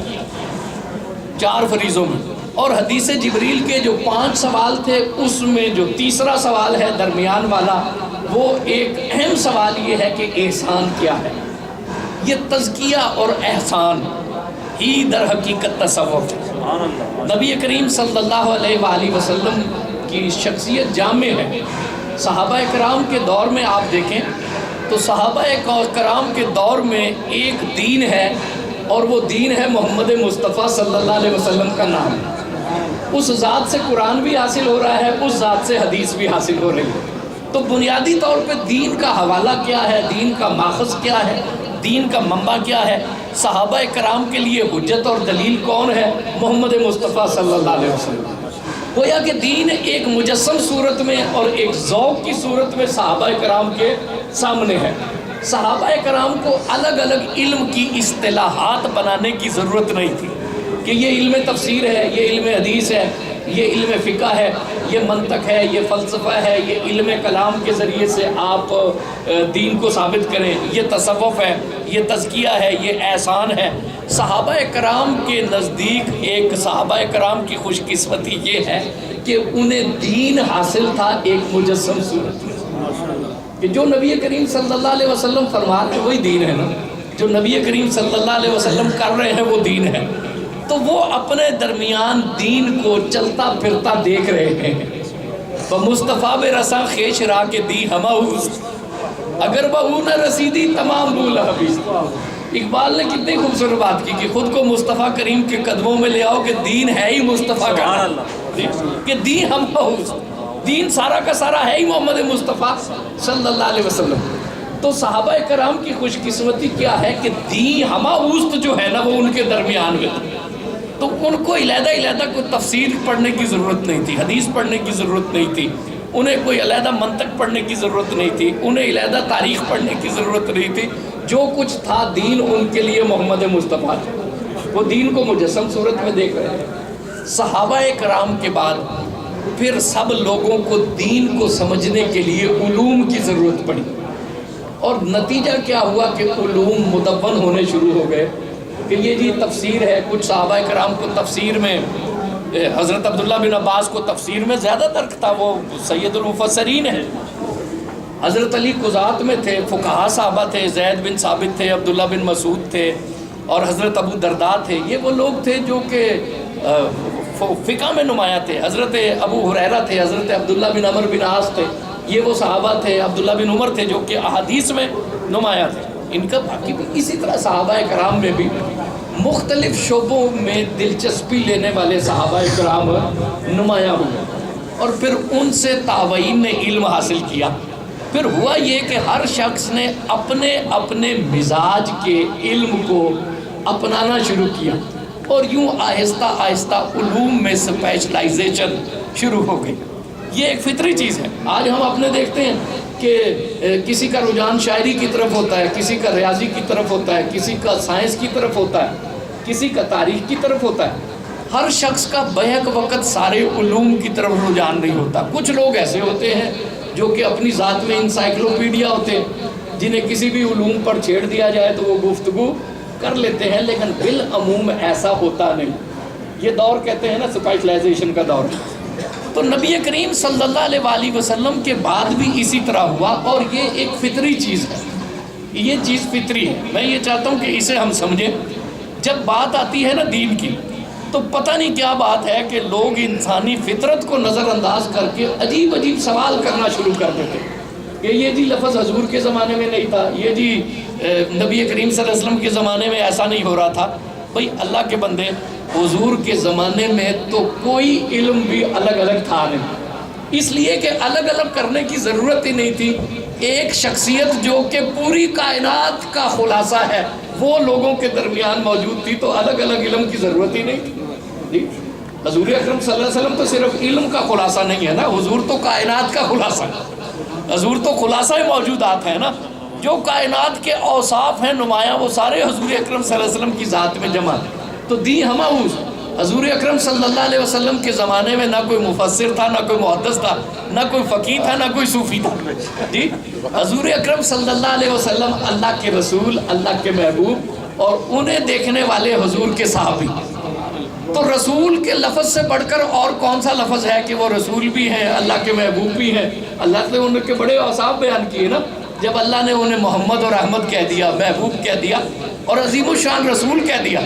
4 فریضوں میں، اور حدیث جبریل کے جو 5 سوال تھے اس میں جو تیسرا سوال ہے درمیان والا، وہ ایک اہم سوال یہ ہے کہ احسان کیا ہے۔ یہ تزکیہ اور احسان ہی در حقیقت تصوف ہے۔ نبی کریم صلی اللہ علیہ وآلہ وسلم کی شخصیت جامع ہے۔ صحابہ کرام کے دور میں آپ دیکھیں تو صحابہ کرام کے دور میں ایک دین ہے، اور وہ دین ہے محمد مصطفیٰ صلی اللہ علیہ وسلم کا نام۔ اس ذات سے قرآن بھی حاصل ہو رہا ہے، اس ذات سے حدیث بھی حاصل ہو رہی ہے۔ تو بنیادی طور پہ دین کا حوالہ کیا ہے، دین کا ماخذ کیا ہے، دین کا منبع کیا ہے؟ صحابہ کرام کے لیے حجت اور دلیل کون ہے؟ محمد مصطفیٰ صلی اللہ علیہ وسلم۔ گویا کہ دین ایک مجسم صورت میں اور ایک ذوق کی صورت میں صحابہ کرام کے سامنے ہے۔ صحابہ کرام کو الگ الگ علم کی اصطلاحات بنانے کی ضرورت نہیں تھی کہ یہ علم تفسیر ہے، یہ علم حدیث ہے، یہ علم فقہ ہے، یہ منطق ہے، یہ فلسفہ ہے، یہ علم کلام کے ذریعے سے آپ دین کو ثابت کریں، یہ تصوف ہے، یہ تزکیہ ہے، یہ احسان ہے۔ صحابہ کرام کے نزدیک ایک صحابہ کرام کی خوش قسمتی یہ ہے کہ انہیں دین حاصل تھا ایک مجسم صورت میں، کہ جو نبی کریم صلی اللہ علیہ وسلم فرما رہے ہیں وہی دین ہے نا، جو نبی کریم صلی اللہ علیہ وسلم کر رہے ہیں وہ دین ہے۔ تو وہ اپنے درمیان دین کو چلتا پھرتا دیکھ رہے ہیں۔ مصطفیٰ بے رساں خیش را کے دی ہما اگر بہو نہ رسیدی تمام بول حبیز۔ اقبال نے کتنی خوبصورت بات کی کہ خود کو مصطفیٰ کریم کے قدموں میں لے آؤ کہ دین ہے ہی مصطفیٰ کا، کہ دین ہم دین سارا کا سارا ہے ہی محمد مصطفیٰ صلی اللہ علیہ وسلم۔ تو صحابہ کرام کی خوش قسمتی کیا ہے کہ دین ہما اوست جو ہے نا وہ ان کے درمیان میں، تو ان کو علیحدہ کوئی تفسیر پڑھنے کی ضرورت نہیں تھی، حدیث پڑھنے کی ضرورت نہیں تھی، انہیں کوئی علیحدہ منطق پڑھنے کی ضرورت نہیں تھی، انہیں علیحدہ تاریخ پڑھنے کی ضرورت نہیں تھی۔ جو کچھ تھا دین ان کے لیے محمد مصطفیٰ تھا، وہ دین کو مجسم صورت میں دیکھ رہے ہیں۔ صحابہ کرام کے بعد پھر سب لوگوں کو دین کو سمجھنے کے لیے علوم کی ضرورت پڑی، اور نتیجہ کیا ہوا کہ علوم مدون ہونے شروع ہو گئے کہ یہ جی تفسیر ہے۔ کچھ صحابہ کرام کو تفسیر میں، حضرت عبداللہ بن عباس کو تفسیر میں زیادہ درک تھا، وہ سید المفسرین ہیں۔ حضرت علی قضات میں تھے، فقہاء صحابہ تھے، زید بن ثابت تھے، عبداللہ بن مسعود تھے، اور حضرت ابو درداء تھے۔ یہ وہ لوگ تھے جو کہ فقہ میں نمایاں تھے۔ حضرت ابو ہریرہ تھے، حضرت عبداللہ بن عمر بن عاص تھے، یہ وہ صحابہ تھے۔ عبداللہ بن عمر تھے جو کہ احادیث میں نمایاں تھے۔ ان کا باقی بھی اسی طرح صحابہ کرام میں بھی مختلف شعبوں میں دلچسپی لینے والے صحابہ کرام نمایاں ہوئے، اور پھر ان سے تابعین نے علم حاصل کیا۔ پھر ہوا یہ کہ ہر شخص نے اپنے اپنے مزاج کے علم کو اپنانا شروع کیا، اور یوں آہستہ آہستہ علوم میں اسپیشلائزیشن شروع ہو گئی۔ یہ ایک فطری چیز ہے۔ آج ہم اپنے دیکھتے ہیں کہ کسی کا رجحان شاعری کی طرف ہوتا ہے، کسی کا ریاضی کی طرف ہوتا ہے، کسی کا سائنس کی طرف ہوتا ہے، کسی کا تاریخ کی طرف ہوتا ہے۔ ہر شخص کا بیک وقت سارے علوم کی طرف رجحان نہیں ہوتا۔ کچھ لوگ ایسے ہوتے ہیں جو کہ اپنی ذات میں انسائکلوپیڈیا ہوتے ہیں، جنہیں کسی بھی علوم پر چھیڑ دیا جائے تو وہ گفتگو کر لیتے ہیں، لیکن بالعموم ایسا ہوتا نہیں۔ یہ دور کہتے ہیں نا اسپیشلائزیشن کا دور۔ تو نبی کریم صلی اللہ علیہ وآلہ وسلم کے بعد بھی اسی طرح ہوا، اور یہ ایک فطری چیز ہے، یہ چیز فطری ہے۔ میں یہ چاہتا ہوں کہ اسے ہم سمجھیں۔ جب بات آتی ہے نا دین کی، تو پتہ نہیں کیا بات ہے کہ لوگ انسانی فطرت کو نظر انداز کر کے عجیب عجیب سوال کرنا شروع کر دیتے کہ یہ جی لفظ حضور کے زمانے میں نہیں تھا، یہ جی نبی کریم صلی اللہ علیہ وسلم کے زمانے میں ایسا نہیں ہو رہا تھا۔ بھئی اللہ کے بندے، حضور کے زمانے میں تو کوئی علم بھی الگ الگ تھا نہیں، اس لیے کہ الگ الگ کرنے کی ضرورت ہی نہیں تھی۔ ایک شخصیت جو کہ پوری کائنات کا خلاصہ ہے وہ لوگوں کے درمیان موجود تھی، تو الگ الگ علم کی ضرورت ہی نہیں تھی۔ حضور اکرم صلی اللہ علیہ وسلم تو صرف علم کا خلاصہ نہیں ہے نا، حضور تو کائنات کا خلاصہ ہے، حضور تو خلاصہ موجودات ہے نا۔ جو کائنات کے اوصاف ہیں نمایاں، وہ سارے حضور اکرم صلی اللہ علیہ وسلم کی ذات میں جمع ہیں۔ تو دی ہماؤس حضور اکرم صلی اللہ علیہ وسلم کے زمانے میں نہ کوئی مفسر تھا، نہ کوئی محدث تھا، نہ کوئی فقیہ تھا، نہ کوئی صوفی تھا۔ جی حضور اکرم صلی اللہ علیہ وسلم اللہ کے رسول، اللہ کے محبوب، اور انہیں دیکھنے والے حضور کے صحابی، تو رسول کے لفظ سے بڑھ کر اور کون سا لفظ ہے کہ وہ رسول بھی ہیں، اللہ کے محبوب بھی ہیں؟ اللہ نے ان کے بڑے اوصاف بیان کیے نا، جب اللہ نے انہیں محمد اور احمد کہہ دیا، محبوب کہہ دیا اور عظیم الشان رسول کہہ دیا،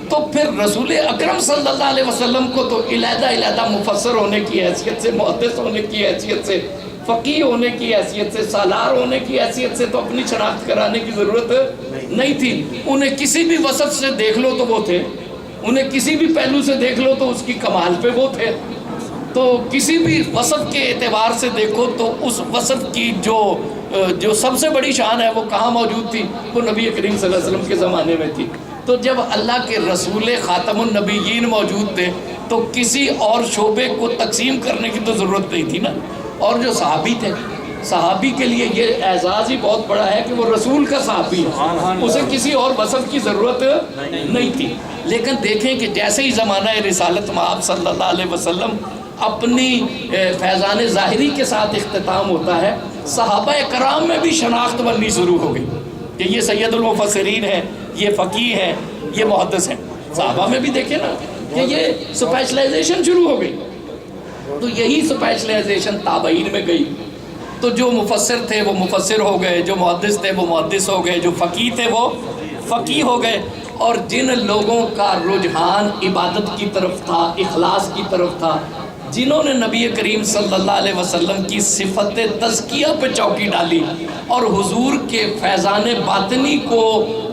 تو پھر رسول اکرم صلی اللہ علیہ وسلم کو تو علیحدہ مفسر ہونے کی حیثیت سے، محدث ہونے کی حیثیت سے، فقیہ ہونے کی حیثیت سے، سالار ہونے کی حیثیت سے تو اپنی شناخت کرانے کی ضرورت نہیں تھی۔ انہیں کسی بھی وصف سے دیکھ لو تو وہ تھے، انہیں کسی بھی پہلو سے دیکھ لو تو اس کی کمال پہ وہ تھے، تو کسی بھی وصف کے اعتبار سے دیکھو تو اس وصف کی جو سب سے بڑی شان ہے وہ کہاں موجود تھی؟ وہ نبی کریم صلی اللہ علیہ وسلم کے زمانے میں تھی۔ تو جب اللہ کے رسول خاتم النبیین موجود تھے تو کسی اور شعبے کو تقسیم کرنے کی تو ضرورت نہیں تھی نا۔ اور جو صحابی تھے، صحابی کے لیے یہ اعزاز ہی بہت بڑا ہے کہ وہ رسول کا صحابی ہے، اسے کسی اور وصف کی ضرورت نہیں تھی۔ لیکن دیکھیں کہ جیسے ہی زمانہ رسالت میں آپ صلی اللہ علیہ وسلم اپنی فیضان ظاہری کے ساتھ اختتام ہوتا ہے، صحابہ کرام میں بھی شناخت بننی شروع ہو گئی کہ یہ سید المفسرین ہے، یہ فقیہ ہے، یہ محدث ہیں۔ صحابہ میں بھی دیکھیں نا کہ یہ سپیشلائزیشن شروع ہو گئی، تو یہی سپیشلائزیشن تابعین میں گئی، تو جو مفسر تھے وہ مفسر ہو گئے، جو محدث تھے وہ محدث ہو گئے، جو فقیہ تھے وہ فقیہ ہو گئے، اور جن لوگوں کا رجحان عبادت کی طرف تھا، اخلاص کی طرف تھا، جنہوں نے نبی کریم صلی اللہ علیہ وسلم کی صفت تزکیہ پہ چوکی ڈالی اور حضور کے فیضان باطنی کو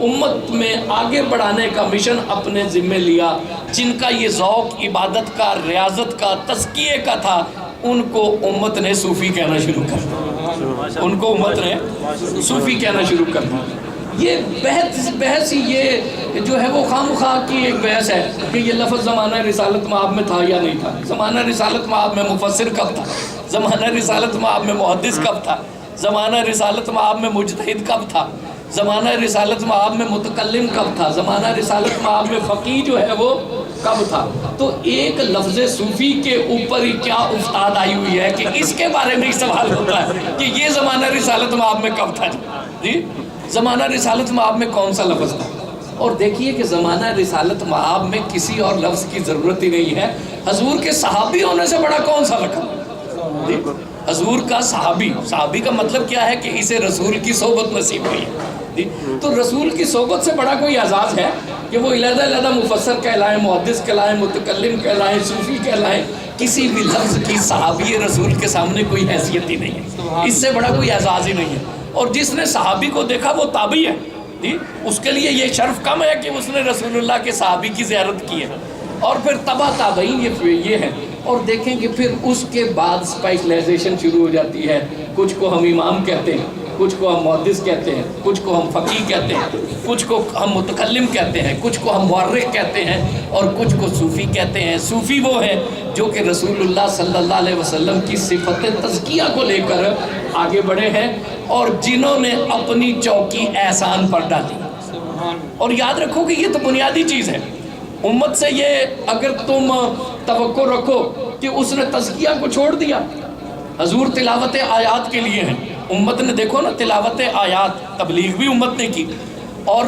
امت میں آگے بڑھانے کا مشن اپنے ذمہ لیا، جن کا یہ ذوق عبادت کا، ریاضت کا، تزکیے کا تھا، ان کو امت نے صوفی کہنا شروع کر دیا، ان کو امت نے صوفی کہنا شروع کر دیا۔ یہ بحث ہی یہ جو ہے وہ خام خواہ کی ایک بحث ہے کہ یہ لفظ زمانہ رسالت مآب میں تھا یا نہیں تھا، زمانہ رسالت مآب میں مفسر کب تھا، زمانہ رسالت مآب میں محدث کب تھا، زمانہ رسالت مآب میں مجتہد کب تھا، زمانہ رسالت مآب میں متکلم کب تھا، زمانہ رسالت مآب میں فقیہ جو ہے وہ کب تھا۔ تو ایک لفظ صوفی کے اوپر ہی کیا افتاد آئی ہوئی ہے کہ اس کے بارے میں سوال ہوتا ہے کہ یہ زمانہ رسالت مآب میں کب تھا جی، زمانہ رسالت مآب میں کون سا لفظ تھا؟ اور دیکھیے کہ زمانہ رسالت مآب میں کسی اور لفظ کی ضرورت ہی نہیں ہے، حضور کے صحابی ہونے سے بڑا کون سا لقب؟ حضور کا صحابی، صحابی کا مطلب کیا ہے کہ اسے رسول کی صحبت نصیب ہوئی ہے، تو رسول کی صحبت سے بڑا کوئی اعزاز ہے کہ وہ علیحدہ مفسر کہلائیں، محدث کہلائیں، متکلم کہلائیں، صوفی کہلائیں؟ کسی بھی لفظ کی صحابی رسول کے سامنے کوئی حیثیت ہی نہیں ہے، اس سے بڑا کوئی اعزاز ہی نہیں ہے۔ اور جس نے صحابی کو دیکھا وہ تابعی ہے، اس کے لیے یہ شرف کم ہے کہ اس نے رسول اللہ کے صحابی کی زیارت کی ہے، اور پھر تبع تابعین یہ ہے۔ اور دیکھیں کہ پھر اس کے بعد سپیشلائزیشن شروع ہو جاتی ہے، کچھ کو ہم امام کہتے ہیں، کچھ کو ہم محدث کہتے ہیں، کچھ کو ہم فقیہ کہتے ہیں، کچھ کو ہم متکلم کہتے ہیں، کچھ کو ہم مورخ کہتے ہیں، اور کچھ کو صوفی کہتے ہیں۔ صوفی وہ ہیں جو کہ رسول اللہ صلی اللہ علیہ وسلم کی صفت تزکیہ کو لے کر آگے بڑھے ہیں اور جنہوں نے اپنی چوکی احسان پر ڈالی۔ اور یاد رکھو کہ یہ تو بنیادی چیز ہے، امت سے یہ اگر تم توقع رکھو کہ اس نے تزکیہ کو چھوڑ دیا، حضور تلاوت آیات کے لیے ہیں، امت نے دیکھو نا تلاوت آیات، تبلیغ بھی امت نے کی، اور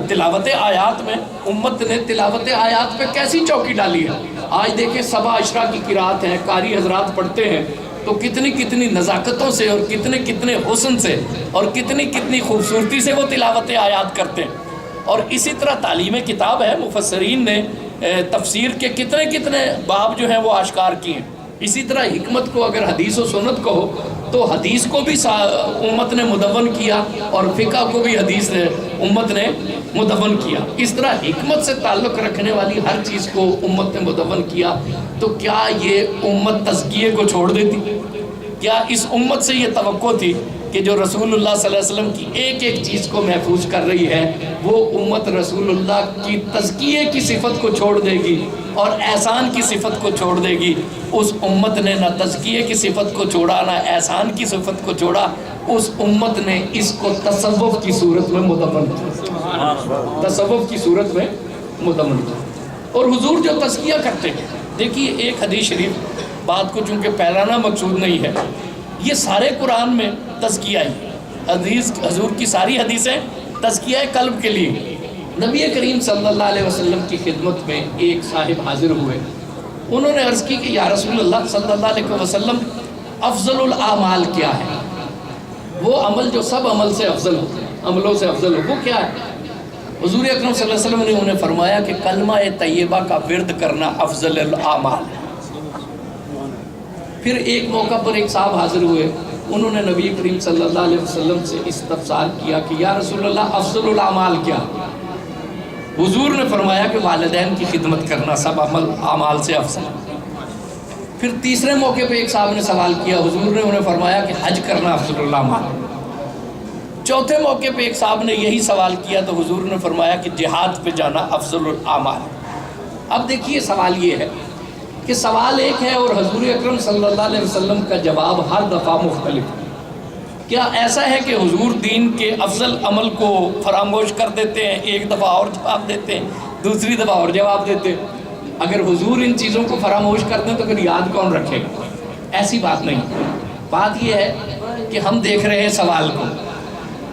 تلاوت آیات میں امت نے تلاوت آیات پہ کیسی چوکی ڈالی ہے۔ آج دیکھیں سبع عشرہ کی قرات ہیں، قاری حضرات پڑھتے ہیں تو کتنی نزاکتوں سے اور کتنے حسن سے اور کتنی خوبصورتی سے وہ تلاوت آیات کرتے ہیں۔ اور اسی طرح تعلیم کتاب ہے، مفسرین نے تفسیر کے کتنے باب جو ہیں وہ آشکار کیے ہیں۔ اسی طرح حکمت کو اگر حدیث و سنت کو ہو تو حدیث کو بھی امت نے مدون کیا، اور فقہ کو بھی حدیث نے امت نے مدون کیا۔ اس طرح حکمت سے تعلق رکھنے والی ہر چیز کو امت نے مدون کیا۔ تو کیا یہ امت تزکیے کو چھوڑ دیتی؟ کیا اس امت سے یہ توقع تھی کہ جو رسول اللہ صلی اللہ علیہ وسلم کی ایک چیز کو محفوظ کر رہی ہے وہ امت رسول اللہ کی تزکیے کی صفت کو چھوڑ دے گی اور احسان کی صفت کو چھوڑ دے گی؟ اس امت نے نہ تزکیے کی صفت کو چھوڑا نہ احسان کی صفت کو چھوڑا، اس امت نے اس کو تصوف کی صورت میں مدون کیا، تصوف کی صورت میں مدون کیا۔ اور حضور جو تزکیہ کرتے ہیں، دیکھیے ایک حدیث شریف، بات کو چونکہ پھیلانا مقصود نہیں ہے، یہ سارے قرآن میں تزکیہ ہی، حضور کی ساری حدیثیں تزکیہ قلب کے لیے، نبی کریم صلی اللہ علیہ وسلم کی خدمت میں ایک صاحب حاضر ہوئے. انہوں نے عرض کی کہ یا رسول اللہ صلی اللہ علیہ وسلم افضل الاعمال کیا ہے؟ وہ عمل جو سب عمل سے افضل ہو، عملوں سے افضل ہو، وہ کیا ہے؟ حضور اکرم صلی اللہ علیہ وسلم نے انہیں فرمایا کہ کلمہ طیبہ کا ورد کرنا افضل الاعمال ہے. پھر ایک موقع پر ایک صاحب حاضر ہوئے. انہوں نے نبی کریم صلی اللہ علیہ وسلم سے استفسار کیا کہ یا رسول اللہ افضل الاعمال کیا؟ حضور نے فرمایا کہ والدین کی خدمت کرنا سب اعمال سے افضل ہے. پھر تیسرے موقع پہ ایک صاحب نے سوال کیا. حضور نے انہیں فرمایا کہ حج کرنا افضل الاعمال ہے. چوتھے موقع پہ ایک صاحب نے یہی سوال کیا تو حضور نے فرمایا کہ جہاد پہ جانا افضل الاعمال. اب دیکھیے سوال یہ ہے کہ سوال ایک ہے اور حضور اکرم صلی اللہ علیہ وسلم کا جواب ہر دفعہ مختلف ہے. کیا ایسا ہے کہ حضور دین کے افضل عمل کو فراموش کر دیتے ہیں، ایک دفعہ اور جواب دیتے ہیں، دوسری دفعہ اور جواب دیتے ہیں؟ اگر حضور ان چیزوں کو فراموش کر دیں تو پھر یاد کون رکھے گا؟ ایسی بات نہیں. بات یہ ہے کہ ہم دیکھ رہے ہیں سوال کو،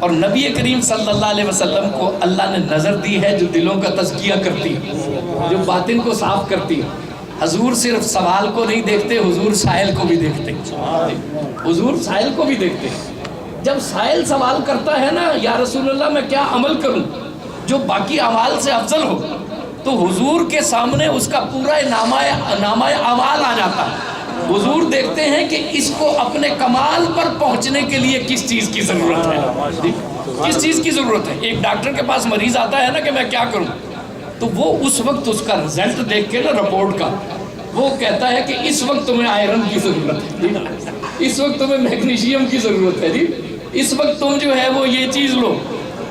اور نبی کریم صلی اللہ علیہ وسلم کو اللہ نے نظر دی ہے جو دلوں کا تزکیہ کرتی ہے، جو باطن کو صاف کرتی ہے. حضور صرف سوال کو نہیں دیکھتے، حضور سائل کو بھی دیکھتے. حضور سائل کو بھی دیکھتے. جب سائل سوال کرتا ہے نا یا رسول اللہ میں کیا عمل کروں جو باقی اعمال سے افضل ہو، تو حضور کے سامنے اس کا پورا نامہ اعمال آ جاتا ہے. حضور دیکھتے ہیں کہ اس کو اپنے کمال پر پہنچنے کے لیے کس چیز کی ضرورت ہے، کس چیز کی ضرورت ہے. ایک ڈاکٹر کے پاس مریض آتا ہے نا کہ میں کیا کروں، تو وہ اس وقت اس کا رزلٹ دیکھ کے نا رپورٹ کا وہ کہتا ہے کہ اس وقت تمہیں آئرن کی ضرورت ہے، اس وقت تمہیں میگنیشیم کی ضرورت ہے، اس وقت تم جو ہے وہ یہ چیز لو.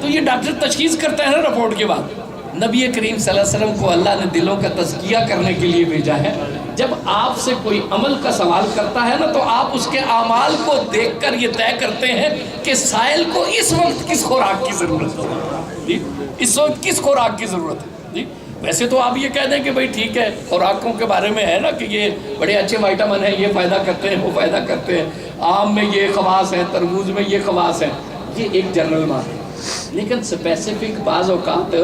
تو یہ ڈاکٹر تشخیص کرتا ہے نا رپورٹ کے بعد. نبی کریم صلی اللہ علیہ وسلم کو اللہ نے دلوں کا تزکیہ کرنے کے لیے بھیجا ہے. جب آپ سے کوئی عمل کا سوال کرتا ہے نا تو آپ اس کے اعمال کو دیکھ کر یہ طے کرتے ہیں کہ سائل کو اس وقت کس خوراک کی ضرورت ہے، اس وقت کس خوراک کی ضرورت ہے. ویسے تو آپ یہ کہہ دیں کہ بھائی ٹھیک ہے خوراکوں کے بارے میں ہے نا کہ یہ بڑے اچھے وائٹامن ہیں، یہ فائدہ کرتے ہیں، وہ فائدہ کرتے ہیں، آم میں یہ خواص ہے، تربوز میں یہ خواص ہے. یہ ایک جنرل بات ہے. لیکن اسپیسیفک بعض اوقات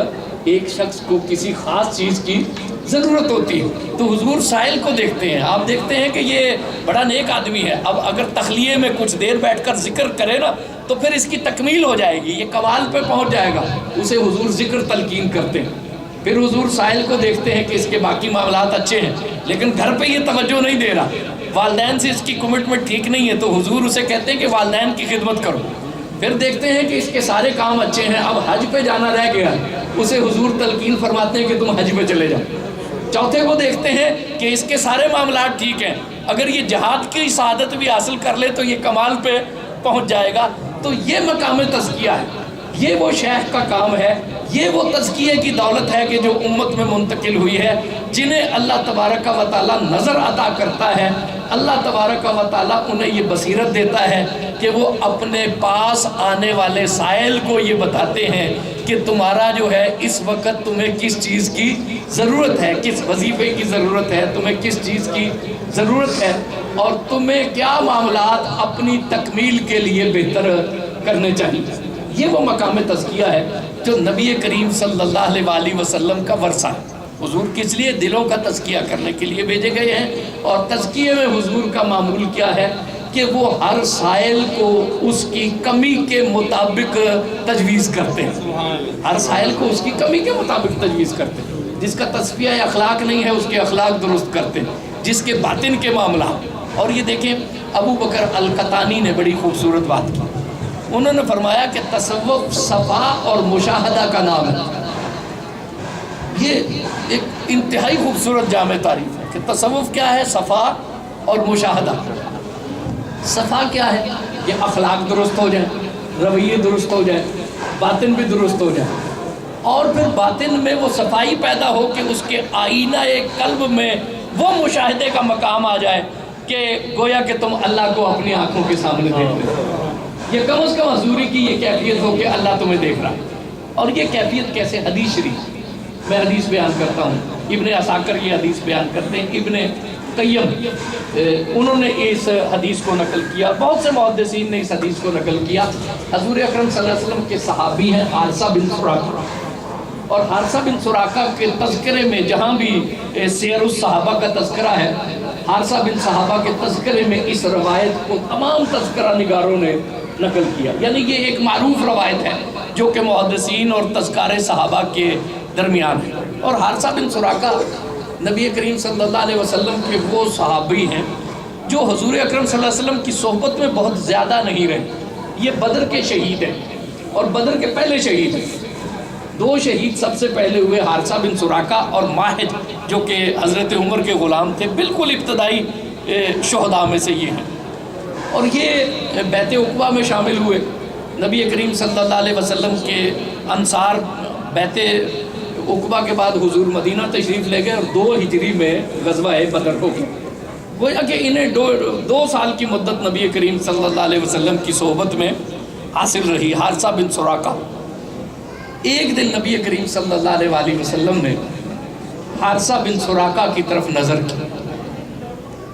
ایک شخص کو کسی خاص چیز کی ضرورت ہوتی ہے تو حضور سائل کو دیکھتے ہیں. آپ دیکھتے ہیں کہ یہ بڑا نیک آدمی ہے، اب اگر تخلیے میں کچھ دیر بیٹھ کر ذکر کرے نا تو پھر اس کی تکمیل ہو جائے گی، یہ کمال پہ پہنچ جائے گا. اسے حضور ذکر تلقین کرتے ہیں. پھر حضور سائل کو دیکھتے ہیں کہ اس کے باقی معاملات اچھے ہیں لیکن گھر پہ یہ توجہ نہیں دے رہا، والدین سے اس کی کمٹمنٹ ٹھیک نہیں ہے، تو حضور اسے کہتے ہیں کہ والدین کی خدمت کرو. پھر دیکھتے ہیں کہ اس کے سارے کام اچھے ہیں، اب حج پہ جانا رہ گیا، اسے حضور تلقین فرماتے ہیں کہ تم حج پہ چلے جاؤ. چوتھے کو دیکھتے ہیں کہ اس کے سارے معاملات ٹھیک ہیں، اگر یہ جہاد کی سعادت بھی حاصل کر لے تو یہ کمال پہ پہنچ جائے گا. تو یہ مقام تزکیہ ہے، یہ وہ شیخ کا کام ہے، یہ وہ تزکیے کی دولت ہے کہ جو امت میں منتقل ہوئی ہے. جنہیں اللہ تبارک و تعالیٰ نظر عطا کرتا ہے، اللہ تبارک و تعالیٰ انہیں یہ بصیرت دیتا ہے کہ وہ اپنے پاس آنے والے سائل کو یہ بتاتے ہیں کہ تمہارا جو ہے اس وقت تمہیں کس چیز کی ضرورت ہے، کس وظیفے کی ضرورت ہے، تمہیں کس چیز کی ضرورت ہے، اور تمہیں کیا معاملات اپنی تکمیل کے لیے بہتر کرنے چاہیے. یہ وہ مقام تزکیہ ہے جو نبی کریم صلی اللہ علیہ وآلہ وسلم کا ورثہ ہے. حضور کس لیے دلوں کا تزکیہ کرنے کے لیے بھیجے گئے ہیں، اور تزکیے میں حضور کا معمول کیا ہے کہ وہ ہر سائل کو اس کی کمی کے مطابق تجویز کرتے ہیں. ہر سائل کو اس کی کمی کے مطابق تجویز کرتے ہیں. جس کا تصفیہ اخلاق نہیں ہے اس کے اخلاق درست کرتے ہیں، جس کے باطن کے معاملات. اور یہ دیکھیں ابو بکر القطانی نے بڑی خوبصورت بات کی. انہوں نے فرمایا کہ تصوف صفا اور مشاہدہ کا نام ہے. یہ ایک انتہائی خوبصورت جامع تعریف ہے کہ تصوف کیا ہے، صفا اور مشاہدہ. صفا کیا ہے؟ یہ اخلاق درست ہو جائیں، رویے درست ہو جائیں، باطن بھی درست ہو جائے، اور پھر باطن میں وہ صفائی پیدا ہو کہ اس کے آئینہ قلب میں وہ مشاہدے کا مقام آ جائے کہ گویا کہ تم اللہ کو اپنی آنکھوں کے سامنے دیکھ رہے ہو. یہ کم از کم حضوری کی یہ کیفیت ہو کہ اللہ تمہیں دیکھ رہا ہے. اور یہ کیفیت کیسے؟ حدیث شریف میں حدیث بیان کرتا ہوں. ابن عساکر یہ حدیث بیان کرتے ہیں، ابن قیم انہوں نے اس حدیث کو نقل کیا، بہت سے محدثین نے اس حدیث کو نقل کیا. حضور اکرم صلی اللہ علیہ وسلم کے صحابی ہیں عارصہ بن سراقہ. اور حارثہ بن سراقہ کے تذکرے میں جہاں بھی سیر الصحابہ کا تذکرہ ہے، حارثہ بن صحابہ کے تذکرے میں اس روایت کو تمام تذکرہ نگاروں نے نقل کیا. یعنی یہ ایک معروف روایت ہے جو کہ محدثین اور تذکار صحابہ کے درمیان ہے. اور حارثہ بن سراقہ نبی کریم صلی اللہ علیہ وسلم کے وہ صحابی ہیں جو حضور اکرم صلی اللہ علیہ وسلم کی صحبت میں بہت زیادہ نہیں رہے. یہ بدر کے شہید ہیں اور بدر کے پہلے شہید ہیں. 2 شہید سب سے پہلے ہوئے حارثہ بن سراقہ اور ماہد جو کہ حضرت عمر کے غلام تھے، بالکل ابتدائی شہداء میں سے یہ ہیں. اور یہ بیعت عقبہ میں شامل ہوئے. نبی کریم صلی اللہ علیہ وسلم کے انصار بیعت عقبہ کے بعد حضور مدینہ تشریف لے گئے اور 2 ہجری میں غزوہ بدر ہو گیا. گویا کہ انہیں 2 سال کی مدت نبی کریم صلی اللہ علیہ وسلم کی صحبت میں حاصل رہی. حارثہ بن سراقہ. ایک دن نبی کریم صلی اللہ علیہ وآلہ وسلم نے حارثہ بن سراقہ کی طرف نظر کی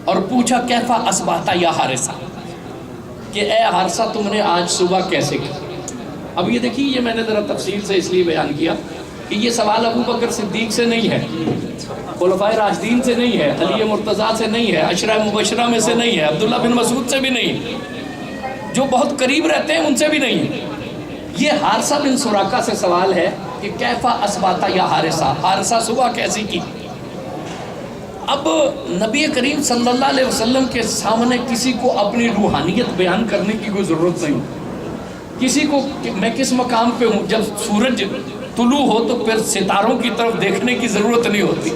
اور پوچھا کیفا اصبحت یا حارثہ، کہ اے حارثہ تم نے آج صبح کیسے کی. اب یہ دیکھیے، یہ میں نے ذرا تفصیل سے اس لیے بیان کیا کہ یہ سوال ابو بکر صدیق سے نہیں ہے، خلفائے راشدین سے نہیں ہے، علی مرتضیٰ سے نہیں ہے، عشرہ مبشرہ میں سے نہیں ہے، عبداللہ بن مسعود سے بھی نہیں ہے، جو بہت قریب رہتے ہیں ان سے بھی نہیں ہے. یہ حارثہ بن سراقہ سے سوال ہے کہ کیفا اصبحت یا حارثہ، حارثہ صبح کیسی کی. اب نبی کریم صلی اللہ علیہ وسلم کے سامنے کسی کو اپنی روحانیت بیان کرنے کی کوئی ضرورت نہیں. کسی کو میں کس مقام پہ ہوں، جب سورج طلوع ہو تو پھر ستاروں کی طرف دیکھنے کی ضرورت نہیں ہوتی.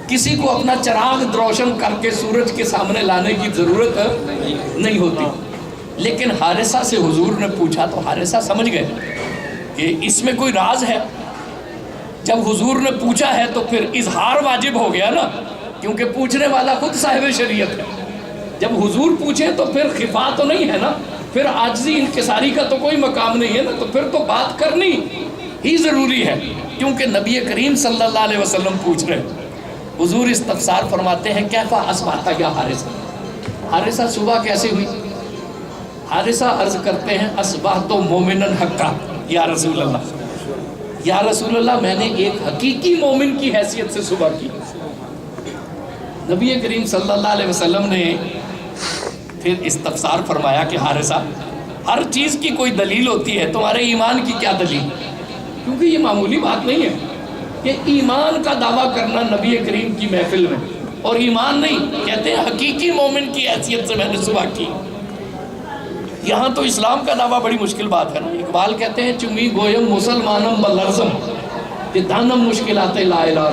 کسی کو اپنا چراغ روشن کر کے سورج کے سامنے لانے کی ضرورت نہیں ہوتی. لیکن حارثہ سے حضور نے پوچھا تو حارثہ سمجھ گئے کہ اس میں کوئی راز ہے. جب حضور نے پوچھا ہے تو پھر اظہار واجب ہو گیا نا، کیونکہ پوچھنے والا خود صاحب شریعت ہے. جب حضور پوچھیں تو پھر خفا تو نہیں ہے نا، پھر عاجزی انکساری کا تو کوئی مقام نہیں ہے نا، تو پھر تو بات کرنی ہی ضروری ہے، کیونکہ نبی کریم صلی اللہ علیہ وسلم پوچھ رہے ہیں. حضور استفسار فرماتے ہیں کیفا اصبحت یا حارثہ، حارثہ صبح کیسے ہوئی. حارثہ عرض کرتے ہیں اصبحت مومنا حقا یا رسول اللہ، یا رسول اللہ میں نے ایک حقیقی مومن کی حیثیت سے صبح کی. نبی کریم صلی اللہ علیہ وسلم نے پھر استفسار فرمایا کہ حارثہ ہر چیز کی کوئی دلیل ہوتی ہے، تمہارے ایمان کی کیا دلیل. کیونکہ یہ معمولی بات نہیں ہے کہ ایمان کا دعویٰ کرنا نبی کریم کی محفل میں، اور ایمان نہیں، کہتے ہیں حقیقی مومن کی حیثیت سے میں نے صبح کی. یہاں تو اسلام کا دعویٰ بڑی مشکل بات ہے نا. اقبال کہتے ہیں چمی گویم مسلمانم بلرزم کہ دانم مشکلات لا الہ.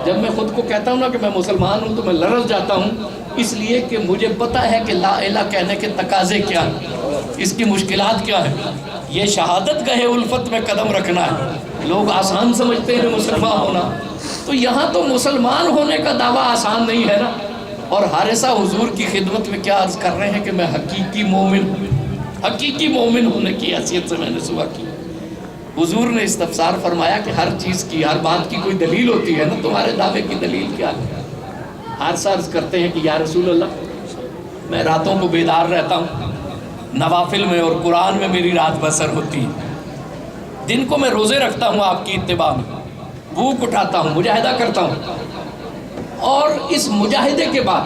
جب میں خود کو کہتا ہوں نا کہ میں مسلمان ہوں تو میں لرز جاتا ہوں، اس لیے کہ مجھے پتہ ہے کہ لا الہ کہنے کے تقاضے کیا ہیں، اس کی مشکلات کیا ہیں. یہ شہادت گہے الفت میں قدم رکھنا ہے. لوگ آسان سمجھتے ہیں مسلمان ہونا، تو یہاں تو مسلمان ہونے کا دعویٰ آسان نہیں ہے نا. اور حارثہ حضور کی خدمت میں کیا عرض کر رہے ہیں کہ میں حقیقی مومن، حقیقی مومن ہونے کی حیثیت سے میں نے صبح کی. حضور نے استفسار فرمایا کہ ہر چیز کی، ہر بات کی کوئی دلیل ہوتی ہے نا، تمہارے دعوے کی دلیل کیا ہے. حارثہ عرض کرتے ہیں کہ یا رسول اللہ میں راتوں کو بیدار رہتا ہوں، نوافل میں اور قرآن میں میری رات بسر ہوتی ہے. دن کو میں روزے رکھتا ہوں آپ کی اتباع میں، بھوک اٹھاتا ہوں، مجاہدہ کرتا ہوں. اور اس مجاہدے کے بعد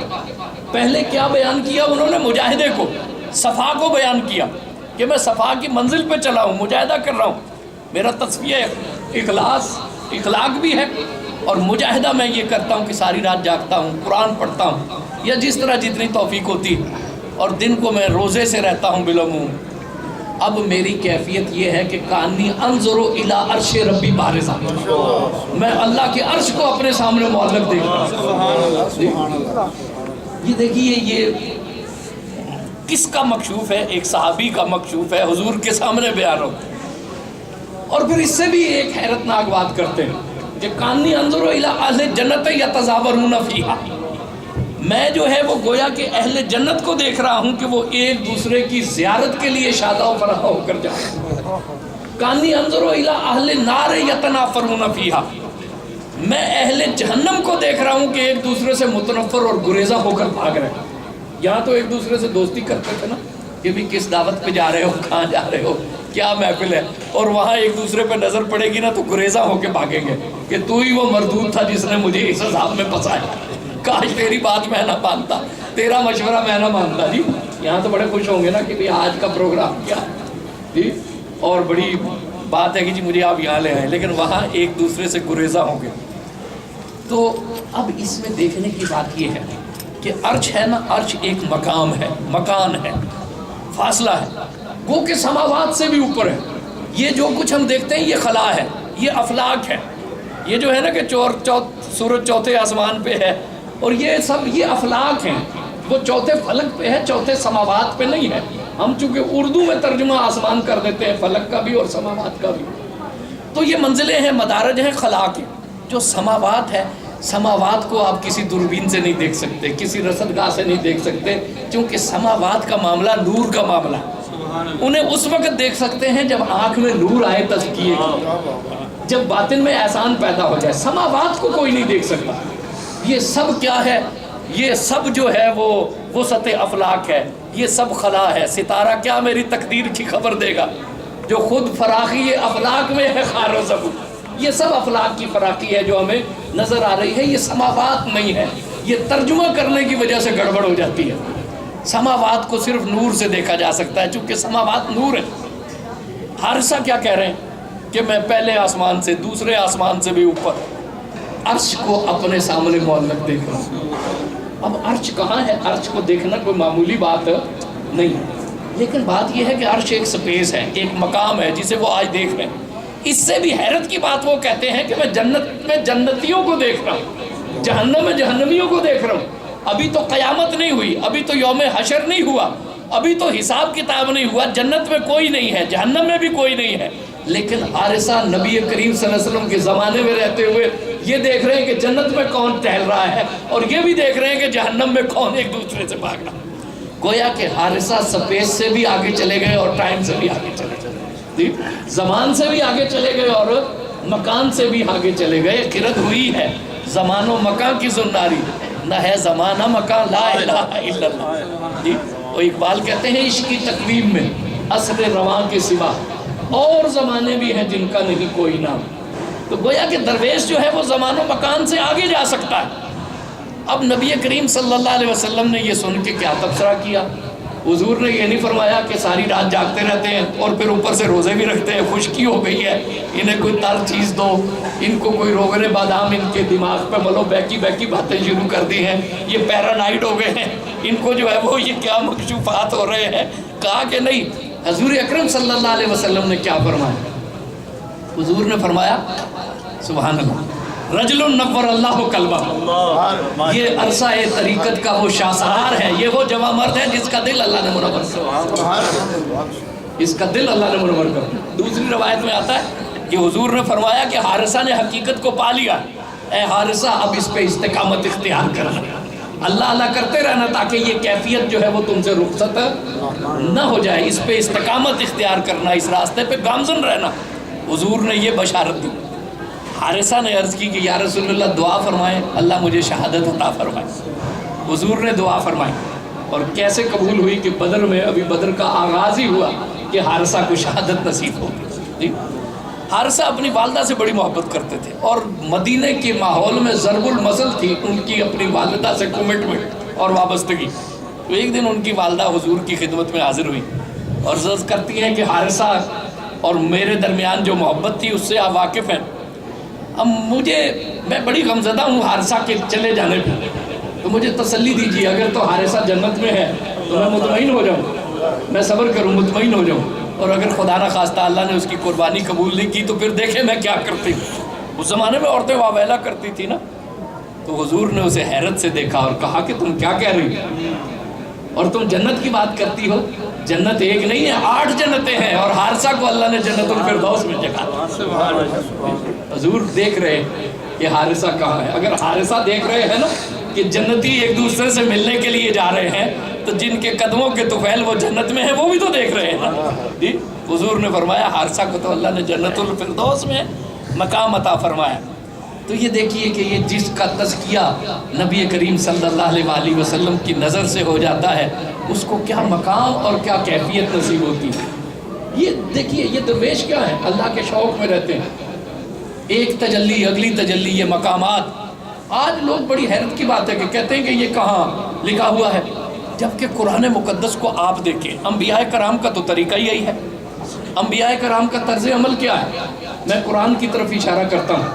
پہلے کیا بیان کیا انہوں نے؟ مجاہدے کو، صفا کو بیان کیا کہ میں صفا کی منزل پہ چلا ہوں، مجاہدہ کر رہا ہوں. میرا تصفیہ اخلاق بھی ہے، اور مجاہدہ میں یہ کرتا ہوں کہ ساری رات جاگتا ہوں، قرآن پڑھتا ہوں، یا جس طرح جتنی توفیق ہوتی، اور دن کو میں روزے سے رہتا ہوں بالعموم. اب میری کیفیت یہ ہے کہ کانی انظر الی عرش ربی بارزا، میں اللہ کے عرش کو اپنے سامنے معلق دیکھتا ہوں. یہ دیکھیے یہ کس کا مکشوف ہے؟ ایک صحابی کا مکشوف ہے، حضور کے سامنے بیان ہو. اور پھر اس سے بھی ایک حیرت ناک بات کرتے ہیں کہ کانی انظر الی اہل جنت یتزاورون فیہا، میں جو ہے وہ گویا کہ اہل جنت کو دیکھ رہا ہوں کہ وہ ایک دوسرے کی زیارت کے لیے شادہ و فرح ہو کر جائیں. کانی انظر الی اہل نار یتنافرون فیہا، میں اہل جہنم کو دیکھ رہا ہوں کہ ایک دوسرے سے متنفر اور گریزہ ہو کر بھاگ رہے ہیں. یہاں تو ایک دوسرے سے دوستی کرتے تھے نا کہ بھی کس دعوت پہ جا رہے ہو، کہاں جا رہے ہو، کیا محفل ہے، اور وہاں ایک دوسرے پہ نظر پڑے گی نا تو گریزہ ہو کے بھاگیں گے کہ تو ہی وہ مردود تھا جس نے مجھے اس عذاب میں پھنسایا، کاش تیری بات میں نہ مانتا، تیرا مشورہ میں نہ مانتا۔ جی یہاں تو بڑے خوش ہوں گے نا کہ بھی آج کا پروگرام کیا جی، اور بڑی بات ہے کہ جی مجھے آپ یہاں لے آئے، لیکن وہاں ایک دوسرے سے گریزہ ہوں گے۔ تو اب اس میں دیکھنے کی بات یہ ہے کہ عرش ہے نا، عرش ایک مقام ہے، مکان ہے، فاصلہ ہے، وہ کہ سماوات سے بھی اوپر ہے۔ یہ جو کچھ ہم دیکھتے ہیں یہ خلا ہے، یہ افلاک ہے، یہ جو ہے نا کہ سورج چوتھے آسمان پہ ہے، اور یہ سب یہ افلاک ہیں، وہ چوتھے فلک پہ ہے، چوتھے سماوات پہ نہیں ہے۔ ہم چونکہ اردو میں ترجمہ آسمان کر دیتے ہیں، فلک کا بھی اور سماوات کا بھی۔ تو یہ منزلیں ہیں، مدارج ہیں خلا کے۔ جو سماوات ہے، سماوات کو آپ کسی دوربین سے نہیں دیکھ سکتے، کسی رصدگاہ سے نہیں دیکھ سکتے، کیونکہ سماوات کا معاملہ نور کا معاملہ ہے۔ انہیں اس وقت دیکھ سکتے ہیں جب آنکھ میں نور آئے تزکیے کی، جب باطن میں احسان پیدا ہو جائے۔ سماوات کو کوئی نہیں دیکھ سکتا۔ یہ سب کیا ہے؟ یہ سب جو ہے وہ وسط افلاک ہے، یہ سب خلا ہے۔ ستارہ کیا میری تقدیر کی خبر دے گا جو خود فراخی افلاک میں ہے خار و زبور۔ یہ سب افلاک کی فراخی ہے جو ہمیں نظر آ رہی ہے، یہ سماوات نہیں ہے۔ یہ ترجمہ کرنے کی وجہ سے گڑبڑ ہو جاتی ہے۔ سماوات کو صرف نور سے دیکھا جا سکتا ہے، چونکہ سماوات نور ہے۔ حارثہ کیا کہہ رہے ہیں کہ میں پہلے آسمان سے، دوسرے آسمان سے بھی اوپر عرش کو اپنے سامنے معلق دیکھ رہا ہوں۔ اب عرش کہاں ہے؟ عرش کو دیکھنا کوئی معمولی بات نہیں، لیکن بات یہ ہے کہ عرش ایک سپیس ہے، ایک مقام ہے جسے وہ آج دیکھ رہے ہیں۔ اس سے بھی حیرت کی بات وہ کہتے ہیں کہ میں جنت میں جنتیوں کو دیکھ رہا ہوں، جہنم میں جہنمیوں کو دیکھ رہا ہوں۔ ابھی تو قیامت نہیں ہوئی، ابھی تو یوم حشر نہیں ہوا، ابھی تو حساب کتاب نہیں ہوا، جنت میں کوئی نہیں ہے، جہنم میں بھی کوئی نہیں ہے، لیکن حارثہ نبی کریم صلی اللہ علیہ وسلم کے زمانے میں رہتے ہوئے یہ دیکھ رہے ہیں کہ جنت میں کون ٹہل رہا ہے، اور یہ بھی دیکھ رہے ہیں کہ جہنم میں کون ایک دوسرے سے بھاگ رہا ہے۔ گویا کہ حارثہ سپیس سے بھی آگے چلے گئے اور ٹائم سے بھی آگے چلے گئے، زمان سے بھی آگے چلے گئے اور مکان سے بھی آگے چلے گئے۔ قرت ہوئی ہے زمان و مکان کی زناری، نہ ہے زمانہ مکان لا الہ الا اللہ۔ جی وہ اقبال کہتے ہیں عشق کی تقویم میں اصل رواں کے سوا اور زمانے بھی ہیں جن کا نہیں کوئی نام۔ تو گویا کہ درویش جو ہے وہ زمان و مکان سے آگے جا سکتا ہے۔ اب نبی کریم صلی اللہ علیہ وسلم نے یہ سن کے کیا تبصرہ کیا؟ حضور نے یہ نہیں فرمایا کہ ساری رات جاگتے رہتے ہیں اور پھر اوپر سے روزے بھی رکھتے ہیں، خشکی ہو گئی ہے، انہیں کوئی تر چیز دو، ان کو کوئی روغن بادام ان کے دماغ پہ ملو، بیکی بیکی باتیں شروع کر دی ہیں، یہ پیرانائڈ ہو گئے ہیں، ان کو جو ہے وہ یہ کیا مکشوفات ہو رہے ہیں۔ کہا کہ نہیں، حضور اکرم صلی اللہ علیہ وسلم نے کیا فرمایا؟ حضور نے فرمایا سبحان اللہ، رجل نور اللہ قلبہ، یہ عرصہ طریقت کا وہ شاہسوار ہے، یہ وہ جواں مرد ہے جس کا دل اللہ نے منور کیا، اس کا دل اللہ نے منور کیا۔ دوسری روایت میں آتا ہے کہ حضور نے فرمایا کہ حارثہ نے حقیقت کو پا لیا، اے حارثہ اب اس پہ استقامت اختیار کرنا، اللہ اللہ کرتے رہنا تاکہ یہ کیفیت جو ہے وہ تم سے رخصت نہ ہو جائے، اس پہ استقامت اختیار کرنا، اس راستے پہ گامزن رہنا۔ حضور نے یہ بشارت دی۔ حارثہ نے عرض کی کہ یا رسول اللہ دعا فرمائیں، اللہ مجھے شہادت عطا فرمائے۔ حضور نے دعا فرمائی، اور کیسے قبول ہوئی کہ بدر میں ابھی بدر کا آغاز ہی ہوا کہ حارثہ کو شہادت نصیب ہو گئی۔ حارثہ اپنی والدہ سے بڑی محبت کرتے تھے، اور مدینے کے ماحول میں ضرب المثل تھی ان کی اپنی والدہ سے کمٹمنٹ اور وابستگی۔ تو ایک دن ان کی والدہ حضور کی خدمت میں حاضر ہوئی اور عرض کرتی ہیں کہ حارثہ اور میرے درمیان جو محبت تھی اس سے آپ واقف ہیں، اب میں بڑی غمزدہ ہوں حارثہ کے چلے جانے پہ، تو مجھے تسلی دیجیے، اگر تو حارثہ جنت میں ہے تو میں مطمئن ہو جاؤں، میں صبر کروں، مطمئن ہو جاؤں، اور اگر خدا نہ خواستہ اللہ نے اس کی قربانی قبول نہیں کی تو پھر دیکھیں میں کیا کرتی۔ اس زمانے میں عورتیں واویلا کرتی تھی نا، تو حضور نے اسے حیرت سے دیکھا اور کہا کہ تم کیا کہہ رہی ہو، اور تم جنت کی بات کرتی ہو؟ جنت ایک نہیں ہے، 8 جنتیں ہیں، اور حارثہ کو اللہ نے جنت الفردوس میں جگہ۔ حضور دیکھ رہے کہ حارثہ کہاں ہے۔ اگر حارثہ دیکھ رہے ہیں نا کہ جنتی ایک دوسرے سے ملنے کے لیے جا رہے ہیں، تو جن کے قدموں کے طفیل وہ جنت میں ہیں وہ بھی تو دیکھ رہے ہیں نا۔ جی حضور نے فرمایا حارثہ کو تو اللہ نے جنت الفردوس میں مقام عطا فرمایا۔ تو یہ دیکھیے کہ یہ جس کا تزکیہ نبی کریم صلی اللہ علیہ وآلہ وسلم کی نظر سے ہو جاتا ہے، اس کو کیا مقام اور کیا کیفیت نصیب ہوتی ہے۔ یہ دیکھیے یہ درویش کیا ہے، اللہ کے شوق میں رہتے ہیں، ایک تجلی اگلی تجلی، یہ مقامات۔ آج لوگ بڑی حیرت کی بات ہے کہ کہتے ہیں کہ یہ کہاں لکھا ہوا ہے، جبکہ قرآن مقدس کو آپ دیکھیں، انبیاء کرام کا تو طریقہ یہی ہے، انبیاء کرام کا طرز عمل کیا ہے۔ میں قرآن کی طرف اشارہ کرتا ہوں،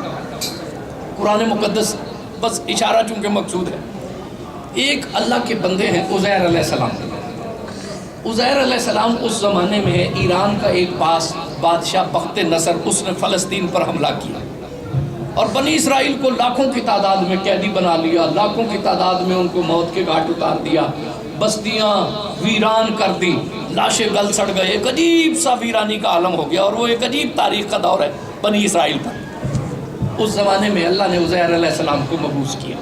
قرآن مقدس بس اشارہ چونکہ مقصود ہے۔ ایک اللہ کے بندے ہیں عزیر علیہ السلام۔ عزیر علیہ السلام اس زمانے میں ہے، ایران کا ایک بادشاہ بخت نصر، اس نے فلسطین پر حملہ کیا اور بنی اسرائیل کو لاکھوں کی تعداد میں قیدی بنا لیا، لاکھوں کی تعداد میں ان کو موت کے گھاٹ اتار دیا، بستیاں ویران کر دی، لاشیں گل سڑ گئے، ایک عجیب سا ویرانی کا عالم ہو گیا، اور وہ ایک عجیب تاریخ کا دور ہے بنی اسرائیل پر۔ اس زمانے میں اللہ نے عزیر علیہ السلام کو مبعوث کیا۔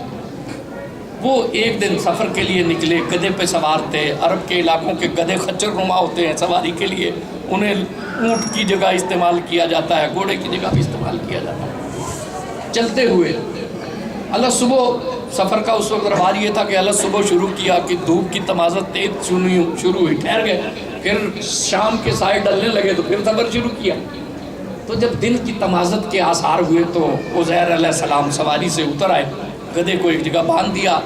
وہ ایک دن سفر کے لیے نکلے، گدھے پہ سوار تھے۔ عرب کے علاقوں کے گدھے خچر نما ہوتے ہیں سواری کے لیے، انہیں اونٹ کی جگہ استعمال کیا جاتا ہے، گھوڑے کی جگہ بھی استعمال کیا جاتا ہے۔ چلتے ہوئے اللہ صبح، سفر کا اس وقت رواج یہ تھا کہ اللہ صبح شروع کیا کہ دھوپ کی تمازت تیز شروع ہوئی، ٹھہر گئے، پھر شام کے سائے ڈلنے لگے تو پھر سفر شروع کیا۔ تو جب دن کی تمازت کے آثار ہوئے تو عزیر علیہ السلام سواری سے اتر آئے، گدھے کو ایک جگہ باندھ دیا،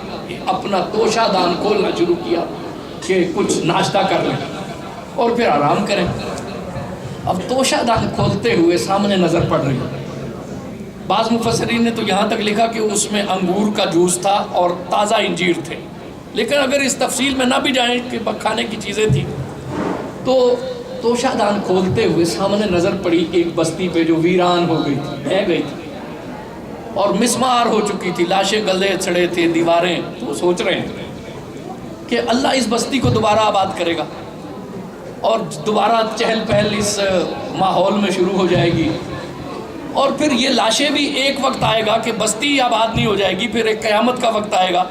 اپنا توشہ دان کھولنا شروع کیا کہ کچھ ناشتہ کر لیں اور پھر آرام کریں۔ اب توشہ دان کھولتے ہوئے سامنے نظر پڑ رہی، بعض مفسرین نے تو یہاں تک لکھا کہ اس میں انگور کا جوس تھا اور تازہ انجیر تھے، لیکن اگر اس تفصیل میں نہ بھی جائیں کہ کھانے کی چیزیں تھیں، تو توشہ دان کھولتے ہوئے سامنے نظر پڑی ایک بستی پہ جو ویران ہو گئی تھی، بہہ گئی تھی اور مسمار ہو چکی تھی، لاشیں گلے چھڑے تھے، دیواریں۔ تو وہ سوچ رہے ہیں کہ اللہ اس بستی کو دوبارہ آباد کرے گا اور دوبارہ چہل پہل اس ماحول میں شروع ہو جائے گی، اور پھر یہ لاشیں بھی ایک وقت آئے گا کہ بستی آباد نہیں ہو جائے گی، پھر ایک قیامت کا وقت آئے گا،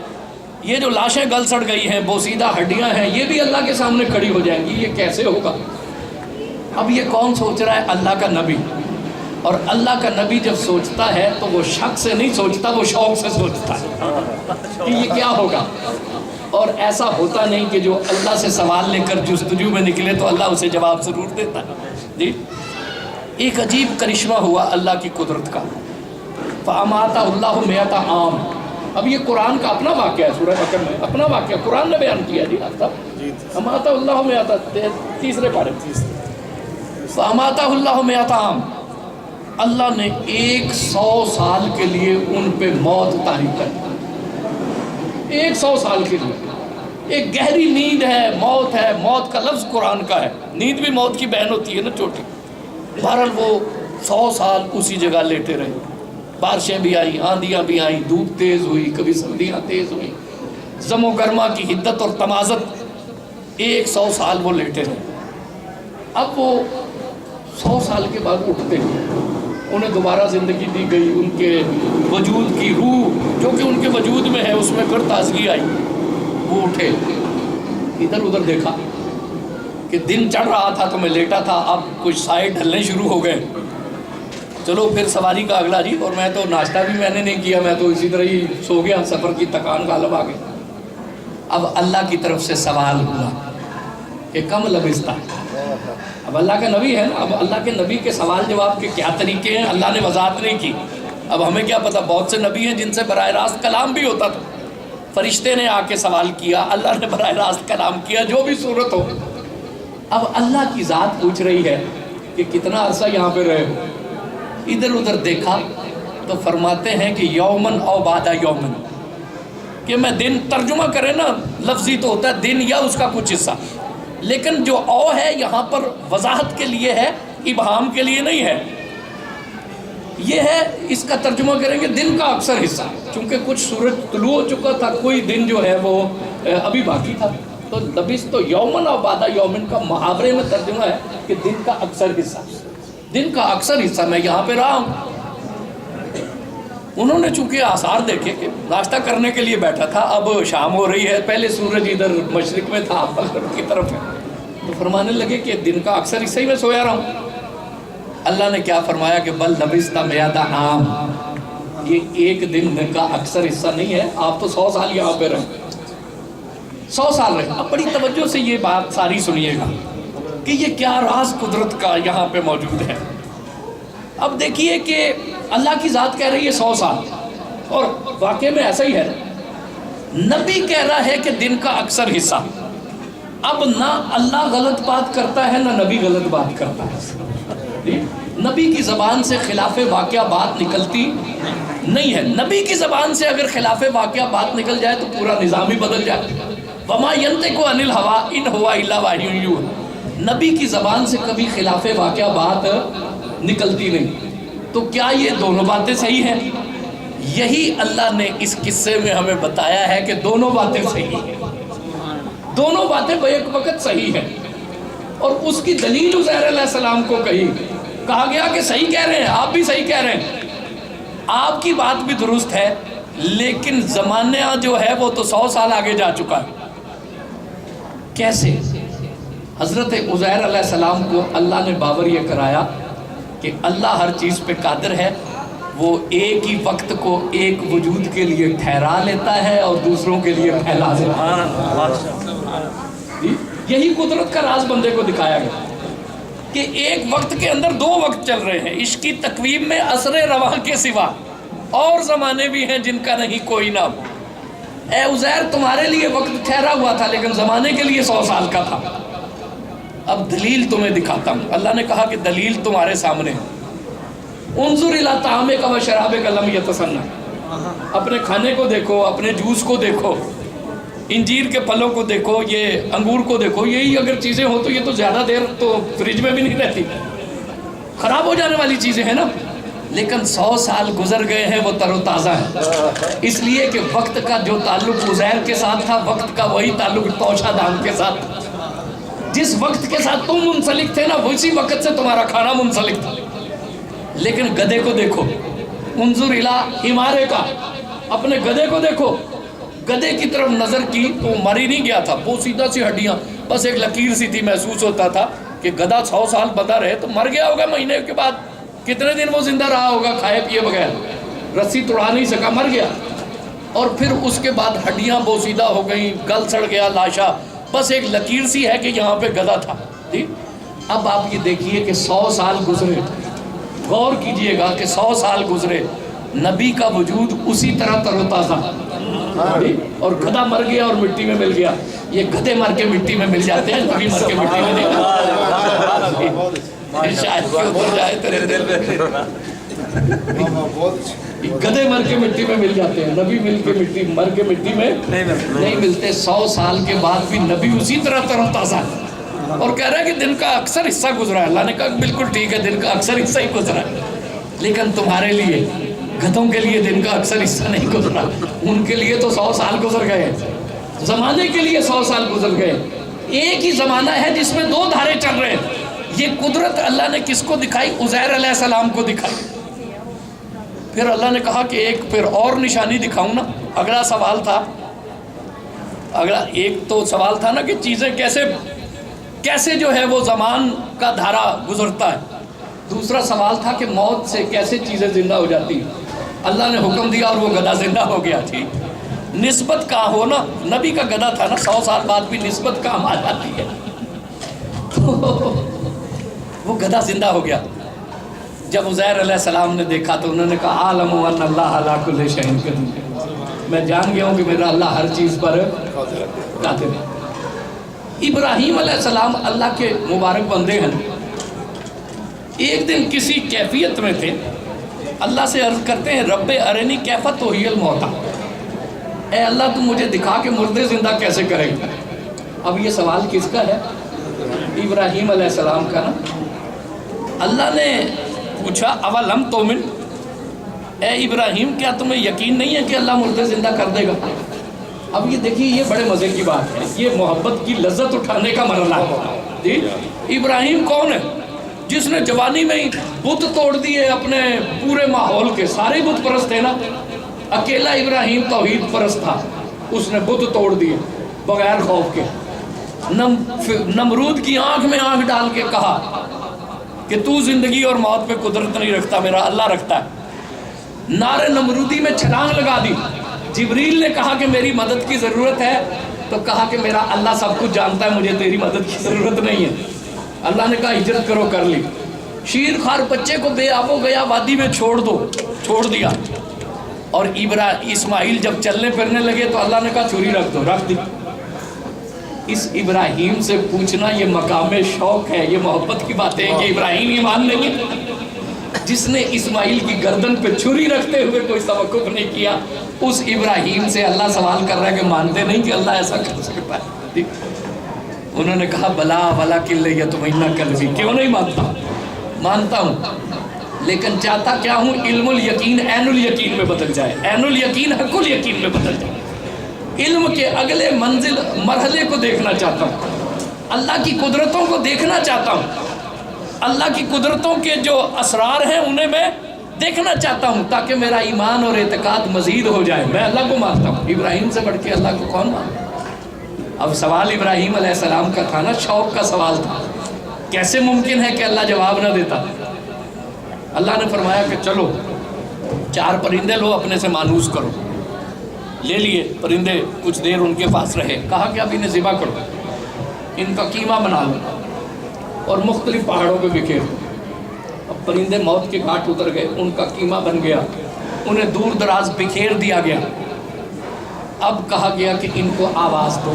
یہ جو لاشیں گل سڑ گئی ہیں، بوسیدہ ہڈیاں ہیں، یہ بھی اللہ کے سامنے کھڑی ہو جائیں گی، یہ کیسے ہوگا؟ اب یہ کون سوچ رہا ہے؟ اللہ کا نبی۔ اور اللہ کا نبی جب سوچتا ہے تو وہ شک سے نہیں سوچتا، وہ شوق سے سوچتا ہے کہ یہ کیا ہوگا۔ اور ایسا ہوتا نہیں کہ جو اللہ سے سوال لے کر جستجو میں نکلے تو اللہ اسے جواب ضرور دیتا ہے۔ جی، ایک عجیب کرشمہ ہوا اللہ کی قدرت کا۔ فَأَمَاتَهُ اللَّهُ مِئَةَ عَامٍ۔ اب یہ قرآن کا اپنا واقعہ ہے، سورہ بقرہ میں اپنا واقعہ قرآن نے بیان کیا۔ جی فَأَمَاتَهُ اللَّهُ مِئَةَ، تیسرے پارے، فَأَمَاتَهُ اللَّهُ مِئَةَ عَامٍ، اللہ نے 100 سال کے لیے ان پہ موت طاری کر دی۔ 100 سال کے لیے ایک گہری نیند ہے، موت ہے، موت کا لفظ قرآن کا ہے، نیند بھی موت کی بہن ہوتی ہے نا، چھوٹی۔ بہرحال وہ 100 سال اسی جگہ لیٹے رہے، بارشیں بھی آئیں، آندیاں بھی آئیں، دھوپ تیز ہوئی، کبھی سردیاں تیز ہوئیں، زم و گرما کی حدت اور تمازت، 100 سال وہ لیٹے رہے۔ اب وہ 100 سال کے بعد اٹھتے ہیں، انہیں دوبارہ زندگی دی گئی، ان کے وجود کی روح جو کہ ان کے وجود میں ہے اس میں پھر تازگی آئی۔ وہ اٹھے، ادھر ادھر دیکھا کہ دن چڑھ رہا تھا تو میں لیٹا تھا، اب کچھ سائے ڈھلنے شروع ہو گئے، چلو پھر سواری کا اگلا جی، اور میں تو ناشتہ بھی میں نے نہیں کیا، میں تو اسی طرح ہی سو گیا، سفر کی تکان غالب آ گئی۔ اب اللہ کی طرف سے سوال ہوا کہ کم لبثتا۔ اب اللہ کا نبی ہے نا، اب اللہ کے نبی کے سوال جواب کے کیا طریقے ہیں اللہ نے وضاحت نہیں کی۔ اب ہمیں کیا پتہ، بہت سے نبی ہیں جن سے براہ راست کلام بھی ہوتا تھا، فرشتے نے آ کے سوال کیا، اللہ نے براہ راست کلام کیا، جو بھی صورت ہو۔ اب اللہ کی ذات پوچھ رہی ہے کہ کتنا عرصہ یہاں پہ رہے ہو۔ ادھر ادھر دیکھا تو فرماتے ہیں کہ یومن او بعد یومن، کہ میں دن ترجمہ کرے نا لفظی تو ہوتا ہے دن یا اس کا کچھ حصہ، لیکن جو او ہے یہاں پر وضاحت کے لیے ہے، ابہام کے لیے نہیں ہے۔ یہ ہے، اس کا ترجمہ کریں گے دن کا اکثر حصہ، چونکہ کچھ سورج طلوع ہو چکا تھا، کوئی دن جو ہے وہ ابھی باقی تھا، تو لبث تو یومن اور بعد یومن کا محاورے میں ترجمہ ہے کہ دن کا اکثر حصہ، دن کا اکثر حصہ میں یہاں پہ رہا ہوں۔ انہوں نے چونکہ آثار دیکھے کہ ناشتہ کرنے کے لیے بیٹھا تھا، اب شام ہو رہی ہے، پہلے سورج ادھر مشرق میں تھا، مغرب کی طرف ہے، تو فرمانے لگے کہ دن کا اکثر حصہ ہی میں سویا رہا ہوں۔ اللہ نے کیا فرمایا کہ بل لبثت مئۃ عام، یہ ایک دن کا اکثر حصہ نہیں ہے، آپ تو 100 سال یہاں پہ رہے، 100 سال رہے۔ اب بڑی توجہ سے یہ بات ساری سنیے گا۔ کہ یہ کیا راز قدرت کا یہاں پہ موجود ہے۔ اب دیکھیے کہ اللہ کی ذات کہہ رہی ہے 100 سال، اور واقعے میں ایسا ہی ہے، نبی کہہ رہا ہے کہ دن کا اکثر حصہ۔ اب نہ اللہ غلط بات کرتا ہے نہ نبی غلط بات کرتا ہے، نبی کی زبان سے خلاف واقعہ بات نکلتی نہیں ہے۔ نبی کی زبان سے اگر خلاف واقعہ بات نکل جائے تو پورا نظام ہی بدل جائے۔ وما ينطق عن الهوى ان هو الا وحی یوحی، نبی کی زبان سے کبھی خلاف واقعہ بات نکلتی نہیں۔ تو کیا یہ دونوں باتیں صحیح ہیں؟ یہی اللہ نے اس قصے میں ہمیں بتایا ہے کہ دونوں باتیں صحیح ہیں، دونوں باتیں بیک وقت صحیح ہیں۔ اور اس کی دلیل عزیر علیہ السلام کو کہا گیا کہ صحیح کہہ رہے ہیں، آپ بھی صحیح کہہ رہے ہیں، آپ کی بات بھی درست ہے، لیکن زمانہ جو ہے وہ تو 100 سال آگے جا چکا ہے۔ کیسے؟ حضرت عزیر علیہ السلام کو اللہ نے باور یہ کرایا کہ اللہ ہر چیز پہ قادر ہے، وہ ایک ہی وقت کو ایک وجود کے لیے ٹھہرا لیتا ہے اور دوسروں کے لیے پھیلا دیتا ہے۔ یہی قدرت کا راز بندے کو دکھایا گیا کہ ایک وقت کے اندر 2 وقت چل رہے ہیں۔ عشق کی تقویم میں عصر رواں کے سوا اور زمانے بھی ہیں جن کا نہیں کوئی نام۔ اے عزیر تمہارے لیے وقت ٹھہرا ہوا تھا لیکن زمانے کے لیے 100 سال کا تھا۔ اب دلیل تمہیں دکھاتا ہوں۔ اللہ نے کہا کہ دلیل تمہارے سامنے ہے۔ انظر الی طعامک و شرابک لم یتسنہ، اپنے کھانے کو دیکھو، اپنے جوس کو دیکھو، انجیر کے پھلوں کو دیکھو، یہ انگور کو دیکھو، یہی اگر چیزیں ہوں تو یہ تو زیادہ دیر تو فریج میں بھی نہیں رہتی، خراب ہو جانے والی چیزیں ہیں نا، لیکن 100 سال گزر گئے ہیں، وہ تر و تازہ ہیں۔ اس لیے کہ وقت کا جو تعلق عزیر کے ساتھ تھا، وقت کا وہی تعلق توشہ دان کے ساتھ تھا۔ جس وقت کے ساتھ تم منسلک تھے نا، اسی وقت سے تمہارا کھانا منسلک تھا۔ لیکن گدھے کو دیکھو، انظر الی حمارے کا، اپنے گدھے کو دیکھو، گدھے کی طرف نظر کی تو مر ہی نہیں گیا تھا، وہ سیدھا سی ہڈیاں، بس ایک لکیر سی تھی، محسوس ہوتا تھا کہ گدھا 100 سال بندہ رہے تو مر گیا ہوگا، مہینے کے بعد کتنے دن وہ زندہ رہا ہوگا کھائے پیے بغیر، رسی توڑا نہیں سکا، مر گیا۔ اور پھر اس کے بعد ہڈیاں بوسیدہ ہو گئیں، گل سڑ گیا لاشا، بس ایک لکیر سی ہے کہ یہاں پہ گدھا تھا۔ اب آپ یہ دیکھیے کہ 100 سال گزرے، غور کیجئے گا کہ 100 سال گزرے، نبی کا وجود اسی طرح تر و تازہ، اور گدھا مر گیا اور مٹی میں مل گیا۔ یہ گدھے مر کے مٹی میں مل جاتے ہیں، نبی مر کے مٹی میں نہیں۔ شاید کہ اتر جائے تیرے دل میں، گدھے مر کے مٹی میں مل جاتے ہیں، نبی مر کے مٹی میں نہیں ملتے۔ 100 سال کے بعد بھی نبی اسی طرح تر و تازہ ہے، اور کہہ رہا ہے کہ دن کا اکثر حصہ گزرا ہے۔ اللہ نے کہا بالکل ٹھیک ہے، دن کا اکثر حصہ ہی گزرا ہے، لیکن تمہارے لیے، گدھوں کے لیے دن کا اکثر حصہ نہیں گزرا، ان کے لیے تو 100 سال گزر گئے، زمانے کے لیے 100 سال گزر گئے۔ ایک ہی زمانہ ہے جس میں 2 دھارے چل رہے ہیں۔ یہ قدرت اللہ نے کس کو دکھائی؟ عزیر علیہ السلام کو دکھائی۔ پھر اللہ نے کہا کہ ایک پھر اور نشانی دکھاؤں نا۔ اگلا سوال تھا، ایک تو سوال تھا نا کہ چیزیں کیسے جو ہے وہ زمان کا دھارا گزرتا ہے، دوسرا سوال تھا کہ موت سے کیسے چیزیں زندہ ہو جاتی ہیں۔ اللہ نے حکم دیا اور وہ گدھا زندہ ہو گیا۔ ٹھیک، نسبت کہاں ہو نا، نبی کا گدھا تھا نا، 100 سال بعد بھی نسبت کام آ جاتی ہے، تو وہ گدھا زندہ ہو گیا۔ جب عزیر علیہ السلام نے دیکھا تو انہوں نے کہا عالم ان اللہ علی کل شیء قدیر، میں جان گیا ہوں کہ میرا اللہ ہر چیز پر قادر ہے۔ ابراہیم علیہ السلام اللہ کے مبارک بندے ہیں، ایک دن کسی کیفیت میں تھے، اللہ سے عرض کرتے ہیں رب ارنی کیف تحیی الموتیٰ، اے اللہ تو مجھے دکھا کہ مردے زندہ کیسے کرے گا۔ اب یہ سوال کس کا ہے؟ ابراہیم علیہ السلام کا نا۔ اللہ نے پوچھا اولم تؤمن، اے ابراہیم کیا تمہیں یقین نہیں ہے کہ اللہ مردے زندہ کر دے گا؟ اب یہ دیکھیے، یہ بڑے مزے کی بات ہے، یہ محبت کی لذت اٹھانے کا مرحلہ ہے۔ ابراہیم کون ہے؟ جس نے جوانی میں ہی بت توڑ دیے اپنے پورے ماحول کے، سارے بت پرست تھے نا، اکیلا ابراہیم توحید پرست تھا، اس نے بت توڑ دیے بغیر خوف کے۔ نمرود کی آنکھ میں آنکھ ڈال کے کہا کہ تو زندگی اور موت پہ قدرت نہیں رکھتا، میرا اللہ رکھتا ہے۔ نار نمرودی میں چھلانگ لگا دی۔ جبریل نے کہا کہ میری مدد کی ضرورت ہے، تو کہا کہ میرا اللہ سب کچھ جانتا ہے، مجھے تیری مدد کی ضرورت نہیں ہے۔ اللہ نے کہا ہجرت کرو، کر لی۔ شیر خوار بچے کو بے آب و گیا وادی میں چھوڑ دیا، اور اسماعیل جب چلنے پھرنے لگے تو اللہ نے کہا چھری رکھ دو، رکھ دی۔ اس ابراہیم سے پوچھنا یہ مقام شوق ہے، یہ محبت کی باتیں ہیں کہ ابراہیم ایمان نہیں ہے، جس نے اسماعیل کی گردن پہ چھری رکھتے ہوئے کوئی توقف نہیں کیا، اس ابراہیم سے اللہ سوال کر رہا ہے کہ مانتے نہیں کہ اللہ ایسا کر سکتا ہے؟ انہوں نے کہا بلا ولا کلے یا تمہینہ قلبی، کیوں نہیں مانتا ہوں، لیکن چاہتا کیا ہوں، علم الیقین عین الیقین میں بدل جائے، عین الیقین حق الیقین میں بدل جائے، علم کے اگلے مرحلے کو دیکھنا چاہتا ہوں، اللہ کی قدرتوں کو دیکھنا چاہتا ہوں، اللہ کی قدرتوں کے جو اسرار ہیں انہیں میں دیکھنا چاہتا ہوں، تاکہ میرا ایمان اور اعتقاد مزید ہو جائے۔ میں اللہ کو مانتا ہوں، ابراہیم سے بڑھ کے اللہ کو کون مانتا؟ اب سوال ابراہیم علیہ السلام کا تھا نا، شوق کا سوال تھا، کیسے ممکن ہے کہ اللہ جواب نہ دیتا؟ اللہ نے فرمایا کہ چلو 4 پرندے لو، اپنے سے مانوس کرو۔ لے لیے پرندے، کچھ دیر ان کے پاس رہے، کہا کہ اب انہیں ذبح کرو، ان کا قیمہ بنا لو اور مختلف پہاڑوں پہ بکھیر دو۔ اب پرندے موت کے گھاٹ اتر گئے، ان کا قیمہ بن گیا، انہیں دور دراز بکھیر دیا گیا۔ اب کہا گیا کہ ان کو آواز دو،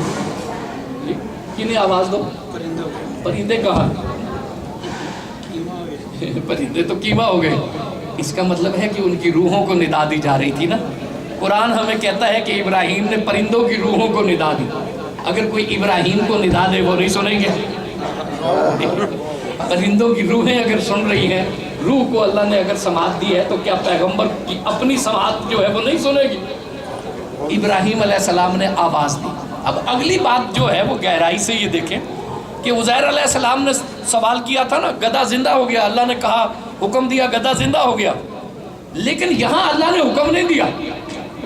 کنہیں آواز دو؟ پرندے کہا، پرندے تو قیمہ ہو گئے، اس کا مطلب ہے کہ ان کی روحوں کو ندا دی جا رہی تھی نا۔ قرآن ہمیں کہتا ہے کہ ابراہیم نے پرندوں کی روحوں کو ندا دی، اگر کوئی ابراہیم کو ندا دے وہ نہیں سنیں گے؟ پرندوں کی روحیں اگر سن رہی ہیں، روح کو اللہ نے اگر سماعت دی ہے تو کیا پیغمبر کی اپنی سماعت جو ہے وہ نہیں سنے گی؟ ابراہیم علیہ السلام نے آواز دی۔ اب اگلی بات جو ہے وہ گہرائی سے یہ دیکھیں کہ عزیر علیہ السلام نے سوال کیا تھا نا، گدھا زندہ ہو گیا، اللہ نے کہا حکم دیا گدھا زندہ ہو گیا، لیکن یہاں اللہ نے حکم نہیں دیا،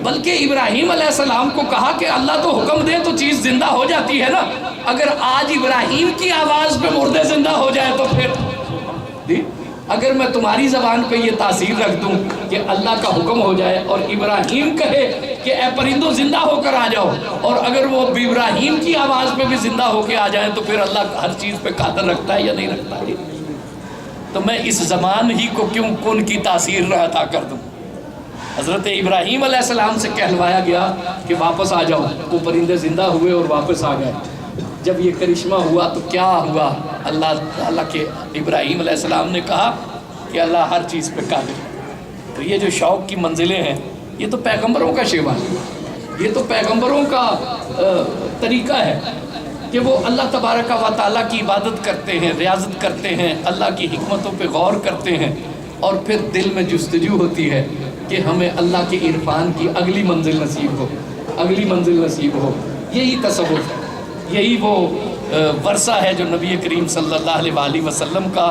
بلکہ ابراہیم علیہ السلام کو کہا کہ اللہ تو حکم دے تو چیز زندہ ہو جاتی ہے نا، اگر آج ابراہیم کی آواز پہ مردے زندہ ہو جائے تو پھر اگر میں تمہاری زبان پہ یہ تاثیر رکھ دوں کہ اللہ کا حکم ہو جائے اور ابراہیم کہے کہ اے پرندوں زندہ ہو کر آ جاؤ، اور اگر وہ ابراہیم کی آواز پہ بھی زندہ ہو کے آ جائیں تو پھر اللہ ہر چیز پہ قادر رکھتا ہے یا نہیں رکھتا ہے؟ تو میں اس زمان ہی کو کیوں کن کی تاثیر عطا کر دوں؟ حضرت ابراہیم علیہ السلام سے کہلوایا گیا کہ واپس آ جاؤ، وہ پرندے زندہ ہوئے اور واپس آ گئے۔ جب یہ کرشمہ ہوا تو کیا ہوا؟ اللہ تعالیٰ کے ابراہیم علیہ السلام نے کہا کہ اللہ ہر چیز پہ قادر ہے۔ تو یہ جو شوق کی منزلیں ہیں یہ تو پیغمبروں کا شیوا ہے، یہ تو پیغمبروں کا طریقہ ہے کہ وہ اللہ تبارک و تعالیٰ کی عبادت کرتے ہیں، ریاضت کرتے ہیں، اللہ کی حکمتوں پہ غور کرتے ہیں، اور پھر دل میں جستجو ہوتی ہے کہ ہمیں اللہ کے عرفان کی اگلی منزل نصیب ہو، اگلی منزل نصیب ہو۔ یہی تصوف ہے، یہی وہ ورثہ ہے جو نبی کریم صلی اللہ علیہ وآلہ وسلم کا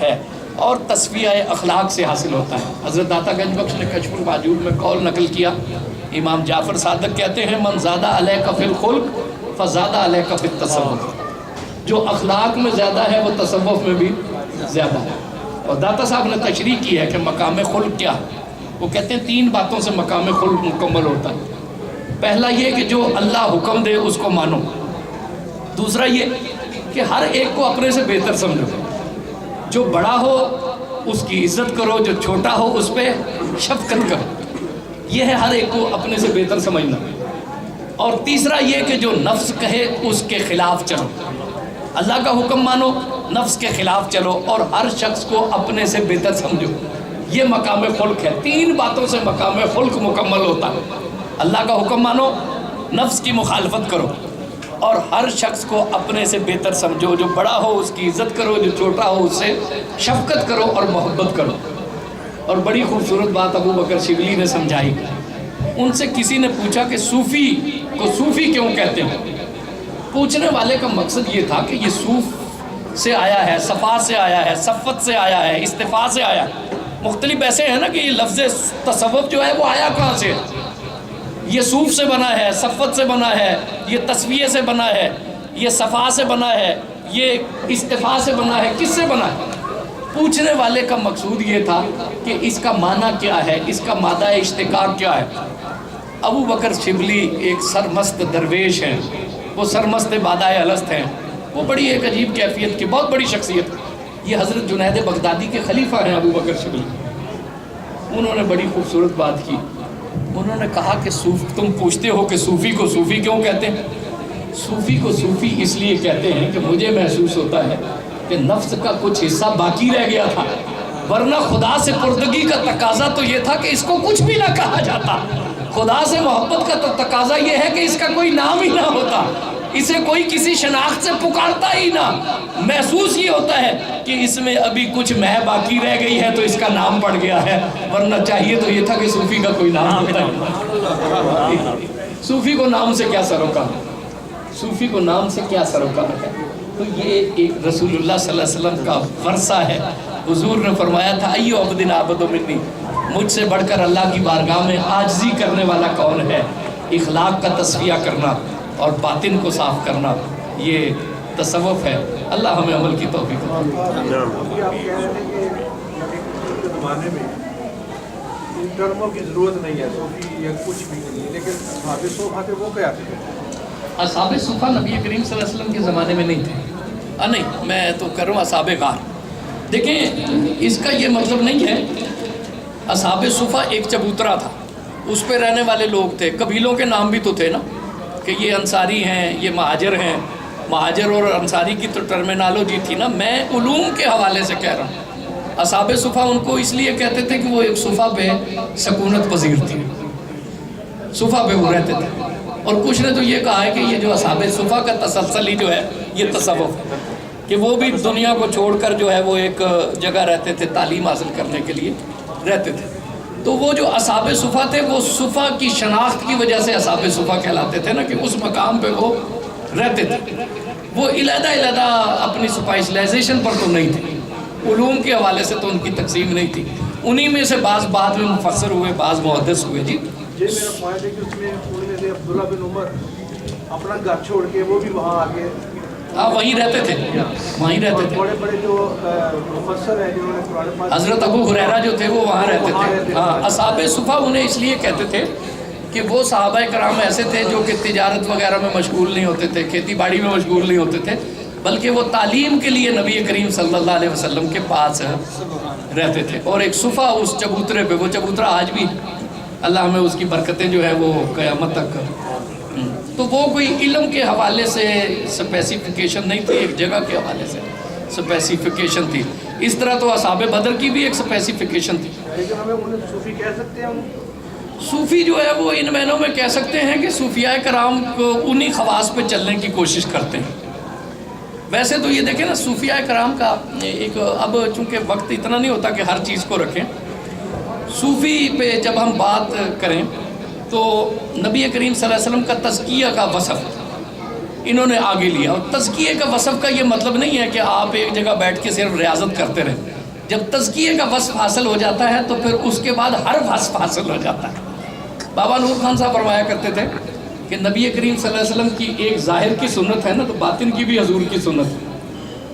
ہے، اور تصفیہ اخلاق سے حاصل ہوتا ہے۔ حضرت داتا گنج بخش نے کشف الوجود میں قول نقل کیا، امام جعفر صادق کہتے ہیں من زادہ علیک فی الخلق فزادہ علیک فی التصوف، جو اخلاق میں زیادہ ہے وہ تصوف میں بھی زیادہ ہے۔ اور داتا صاحب نے تشریح کی ہے کہ مقام خلق کیا ہے، وہ کہتے ہیں 3 باتوں سے مقام خلق مکمل ہوتا ہے۔ پہلا یہ کہ جو اللہ حکم دے اس کو مانو، دوسرا یہ کہ ہر ایک کو اپنے سے بہتر سمجھو، جو بڑا ہو اس کی عزت کرو، جو چھوٹا ہو اس پہ شفقت کرو، یہ ہے ہر ایک کو اپنے سے بہتر سمجھنا۔ اور تیسرا یہ کہ جو نفس کہے اس کے خلاف چلو، اللہ کا حکم مانو، نفس کے خلاف چلو، اور ہر شخص کو اپنے سے بہتر سمجھو، یہ مقام خلق ہے۔ 3 باتوں سے مقام خلق مکمل ہوتا ہے، اللہ کا حکم مانو، نفس کی مخالفت کرو، اور ہر شخص کو اپنے سے بہتر سمجھو، جو بڑا ہو اس کی عزت کرو، جو چھوٹا ہو اس سے شفقت کرو اور محبت کرو۔ اور بڑی خوبصورت بات ابو بکر شبلی نے سمجھائی، ان سے کسی نے پوچھا کہ صوفی کو صوفی کیوں کہتے ہیں؟ پوچھنے والے کا مقصد یہ تھا کہ یہ صوف سے آیا ہے، صفا سے آیا ہے، صفت سے آیا ہے، استفاء سے آیا ہے۔ مختلف ایسے ہیں نا کہ یہ لفظ تصوف جو ہے وہ آیا کہاں سے؟ یہ صوف سے بنا ہے، صفت سے بنا ہے، یہ تصفیہ سے بنا ہے، یہ صفا سے بنا ہے، یہ استفاء سے بنا ہے، کس سے بنا ہے؟ پوچھنے والے کا مقصود یہ تھا کہ اس کا معنی کیا ہے، اس کا مادہ اشتقاق کیا ہے۔ ابو بکر شبلی ایک سرمست درویش ہیں، وہ سرمست بادائے الست ہیں، وہ بڑی ایک عجیب کیفیت کی بہت بڑی شخصیت. یہ حضرت جنید بغدادی کے خلیفہ ہیں ابو بکر شبلی. انہوں نے بڑی خوبصورت بات کی. انہوں نے کہا کہ تم پوچھتے ہو کہ صوفی کو صوفی کیوں کہتے ہیں؟ صوفی کو صوفی اس لیے کہتے ہیں کہ مجھے محسوس ہوتا ہے کہ نفس کا کچھ حصہ باقی رہ گیا تھا، ورنہ خدا سے پردگی کا تقاضا تو یہ تھا کہ اس کو کچھ بھی نہ کہا جاتا. خدا سے محبت کا تو تقاضا یہ ہے کہ اس کا کوئی نام ہی نہ ہوتا، اسے کوئی کسی شناخت سے پکارتا ہی نہ. محسوس یہ ہوتا ہے کہ اس میں ابھی کچھ مہ باقی رہ گئی ہے تو اس کا نام پڑ گیا ہے، ورنہ چاہیے تو یہ تھا کہ صوفی کا کوئی نام ہوتا ہے. صوفی کو نام سے کیا سروکار ہے؟ صوفی کو نام سے کیا سروکار ہے؟ تو یہ ایک رسول اللہ صلی اللہ علیہ وسلم کا ورثہ ہے. حضور نے فرمایا تھا ایو عبد عبد منی، مجھ سے بڑھ کر اللہ کی بارگاہ میں عاجزی کرنے والا کون ہے؟ اخلاق کا تصفیہ کرنا اور باطن کو صاف کرنا، یہ تصوف ہے. اللہ ہمیں عمل کی توفیق دے. زمانے میں ان ٹرموں کی ضرورت نہیں ہے، صوفی یا کچھ بھی نہیں، لیکن اصحاب صوفہ تھے وہ کیا تھے؟ اصحاب صوفہ نبی کریم صلی اللہ علیہ وسلم کے زمانے میں نہیں تھے. نہیں، میں تو کر رہا ہوں اصحاب غار. دیکھیں اس کا یہ مطلب نہیں ہے. اصحاب صوفہ ایک چبوترا تھا، اس پہ رہنے والے لوگ تھے. قبیلوں کے نام بھی تو تھے نا، کہ یہ انصاری ہیں، یہ مہاجر ہیں. مہاجر اور انصاری کی تو ٹرمینالوجی تھی نا. میں علوم کے حوالے سے کہہ رہا ہوں. اصحاب صوفہ ان کو اس لیے کہتے تھے کہ وہ ایک صوفہ پہ سکونت پذیر تھی، صوفہ پہ وہ رہتے تھے. اور کچھ نے تو یہ کہا ہے کہ یہ جو اصحاب صوفہ کا تسلسل ہی جو ہے یہ تصوف ہے، کہ وہ بھی دنیا کو چھوڑ کر جو ہے وہ ایک جگہ رہتے تھے، تعلیم حاصل کرنے کے لیے رہتے تھے. تو وہ جو اصحاب صوفہ تھے وہ صوفہ کی شناخت کی وجہ سے اصحاب صوفہ کہلاتے تھے نا، کہ اس مقام پہ وہ رہتے تھے. وہ علیحدہ اپنی سپائشلائزیشن پر تو نہیں تھے، علوم کے حوالے سے تو ان کی تقسیم نہیں تھی. انہی میں سے بعض بعد میں مفسر ہوئے، بعض محدث ہوئے. جی یہ میرا پوائنٹ ہے کہ اس میں انہوں نے عبداللہ بن عمر اپنا گھر چھوڑ کے وہ بھی وہاں آگے وہیں رہتے تھے، وہیں رہتے تھے. بڑے بڑے جو مفسر ہیں جنہوں نے قرآن پاک، حضرت ابو ہریرہ جو تھے وہ وہاں رہتے تھے. ہاں، اصحاب صوفہ انہیں اس لیے کہتے تھے کہ وہ صحابہ کرام ایسے تھے جو کہ تجارت وغیرہ میں مشغول نہیں ہوتے تھے، کھیتی باڑی میں مشغول نہیں ہوتے تھے، بلکہ وہ تعلیم کے لیے نبی کریم صلی اللہ علیہ وسلم کے پاس رہتے تھے. اور ایک صوفہ اس چبوترے پہ، وہ چبوترا آج بھی اللہ ہمیں اس کی برکتیں جو ہے وہ قیامت تک. تو وہ کوئی علم کے حوالے سے سپیسیفیکیشن نہیں تھی، ایک جگہ کے حوالے سے سپیسیفیکیشن تھی. اس طرح تو اصحاب بدر کی بھی ایک سپیسیفیکیشن تھی. لیکن ہمیں انہیں صوفی کہہ سکتے ہیں. صوفی جو ہے وہ ان معنوں میں کہہ سکتے ہیں کہ صوفیاء کرام کو انہی خواص پہ چلنے کی کوشش کرتے ہیں. ویسے تو یہ دیکھیں نا صوفیاء کرام کا ایک، اب چونکہ وقت اتنا نہیں ہوتا کہ ہر چیز کو رکھیں. صوفی پہ جب ہم بات کریں تو نبی کریم صلی اللہ علیہ وسلم کا تزکیہ کا وصف انہوں نے آگے لیا. اور تزکیہ کا وصف کا یہ مطلب نہیں ہے کہ آپ ایک جگہ بیٹھ کے صرف ریاضت کرتے رہیں. جب تزکیہ کا وصف حاصل ہو جاتا ہے تو پھر اس کے بعد ہر وصف حاصل ہو جاتا ہے. بابا نور خان صاحب فرمایا کرتے تھے کہ نبی کریم صلی اللہ علیہ وسلم کی ایک ظاہر کی سنت ہے نا، تو باطن کی بھی حضور کی سنت ہے.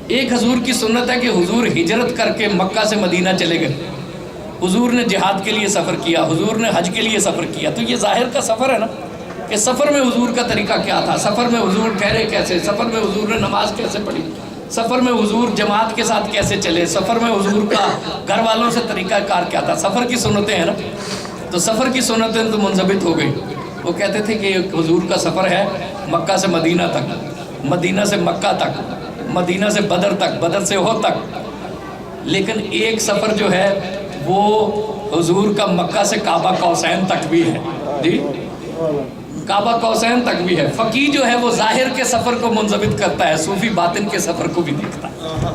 ایک حضور کی سنت ہے کہ حضور ہجرت کر کے مکہ سے مدینہ چلے گئے. حضور نے جہاد کے لیے سفر کیا، حضور نے حج کے لیے سفر کیا. تو یہ ظاہر کا سفر ہے نا، کہ سفر میں حضور کا طریقہ کیا تھا، سفر میں حضور ٹھہرے کیسے، سفر میں حضور نے نماز کیسے پڑھی، سفر میں حضور جماعت کے ساتھ کیسے چلے، سفر میں حضور کا گھر والوں سے طریقہ کار کیا تھا. سفر کی سنتیں ہیں نا، تو سفر کی سنتیں تو منضبط ہو گئی. وہ کہتے تھے کہ حضور کا سفر ہے مکہ سے مدینہ تک، مدینہ سے مکہ تک، مدینہ سے بدر تک، بدر سے احد تک. لیکن ایک سفر جو ہے وہ حضور کا مکہ سے کعبہ قوسین تک بھی ہے. جی کعبہ قوسین تک بھی ہے. فقیہ جو ہے وہ ظاہر کے سفر کو منضبط کرتا ہے، صوفی باطن کے سفر کو بھی دیکھتا ہے.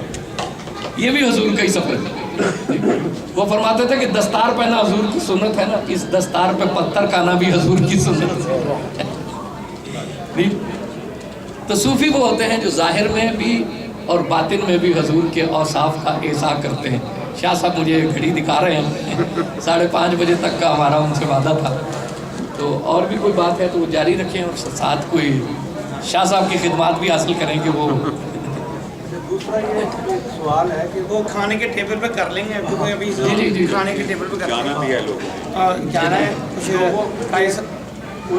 یہ بھی حضور کا ہی سفر ہے. وہ فرماتے تھے کہ دستار پہنا حضور کی سنت ہے نا، اس دستار پہ پتھر کھانا بھی حضور کی سنت ہے. تو صوفی وہ ہوتے ہیں جو ظاہر میں بھی اور باطن میں بھی حضور کے اوصاف کا احسا کرتے ہیں. شاہ صاحب مجھے گھڑی دکھا رہے ہیں 5:30 بجے تک کا ہمارا ان سے وعدہ تھا. تو اور بھی کوئی بات ہے تو وہ جاری رکھیں، اور ساتھ کوئی شاہ صاحب کی خدمات بھی حاصل کریں کہ وہ. دوسرا یہ سوال ہے کہ وہ کھانے کے ٹیبل پہ کر لیں گے، کیونکہ ابھی جی کھانے کے ٹیبل پہ جانا بھی ہے لوگ جانا ہے کچھ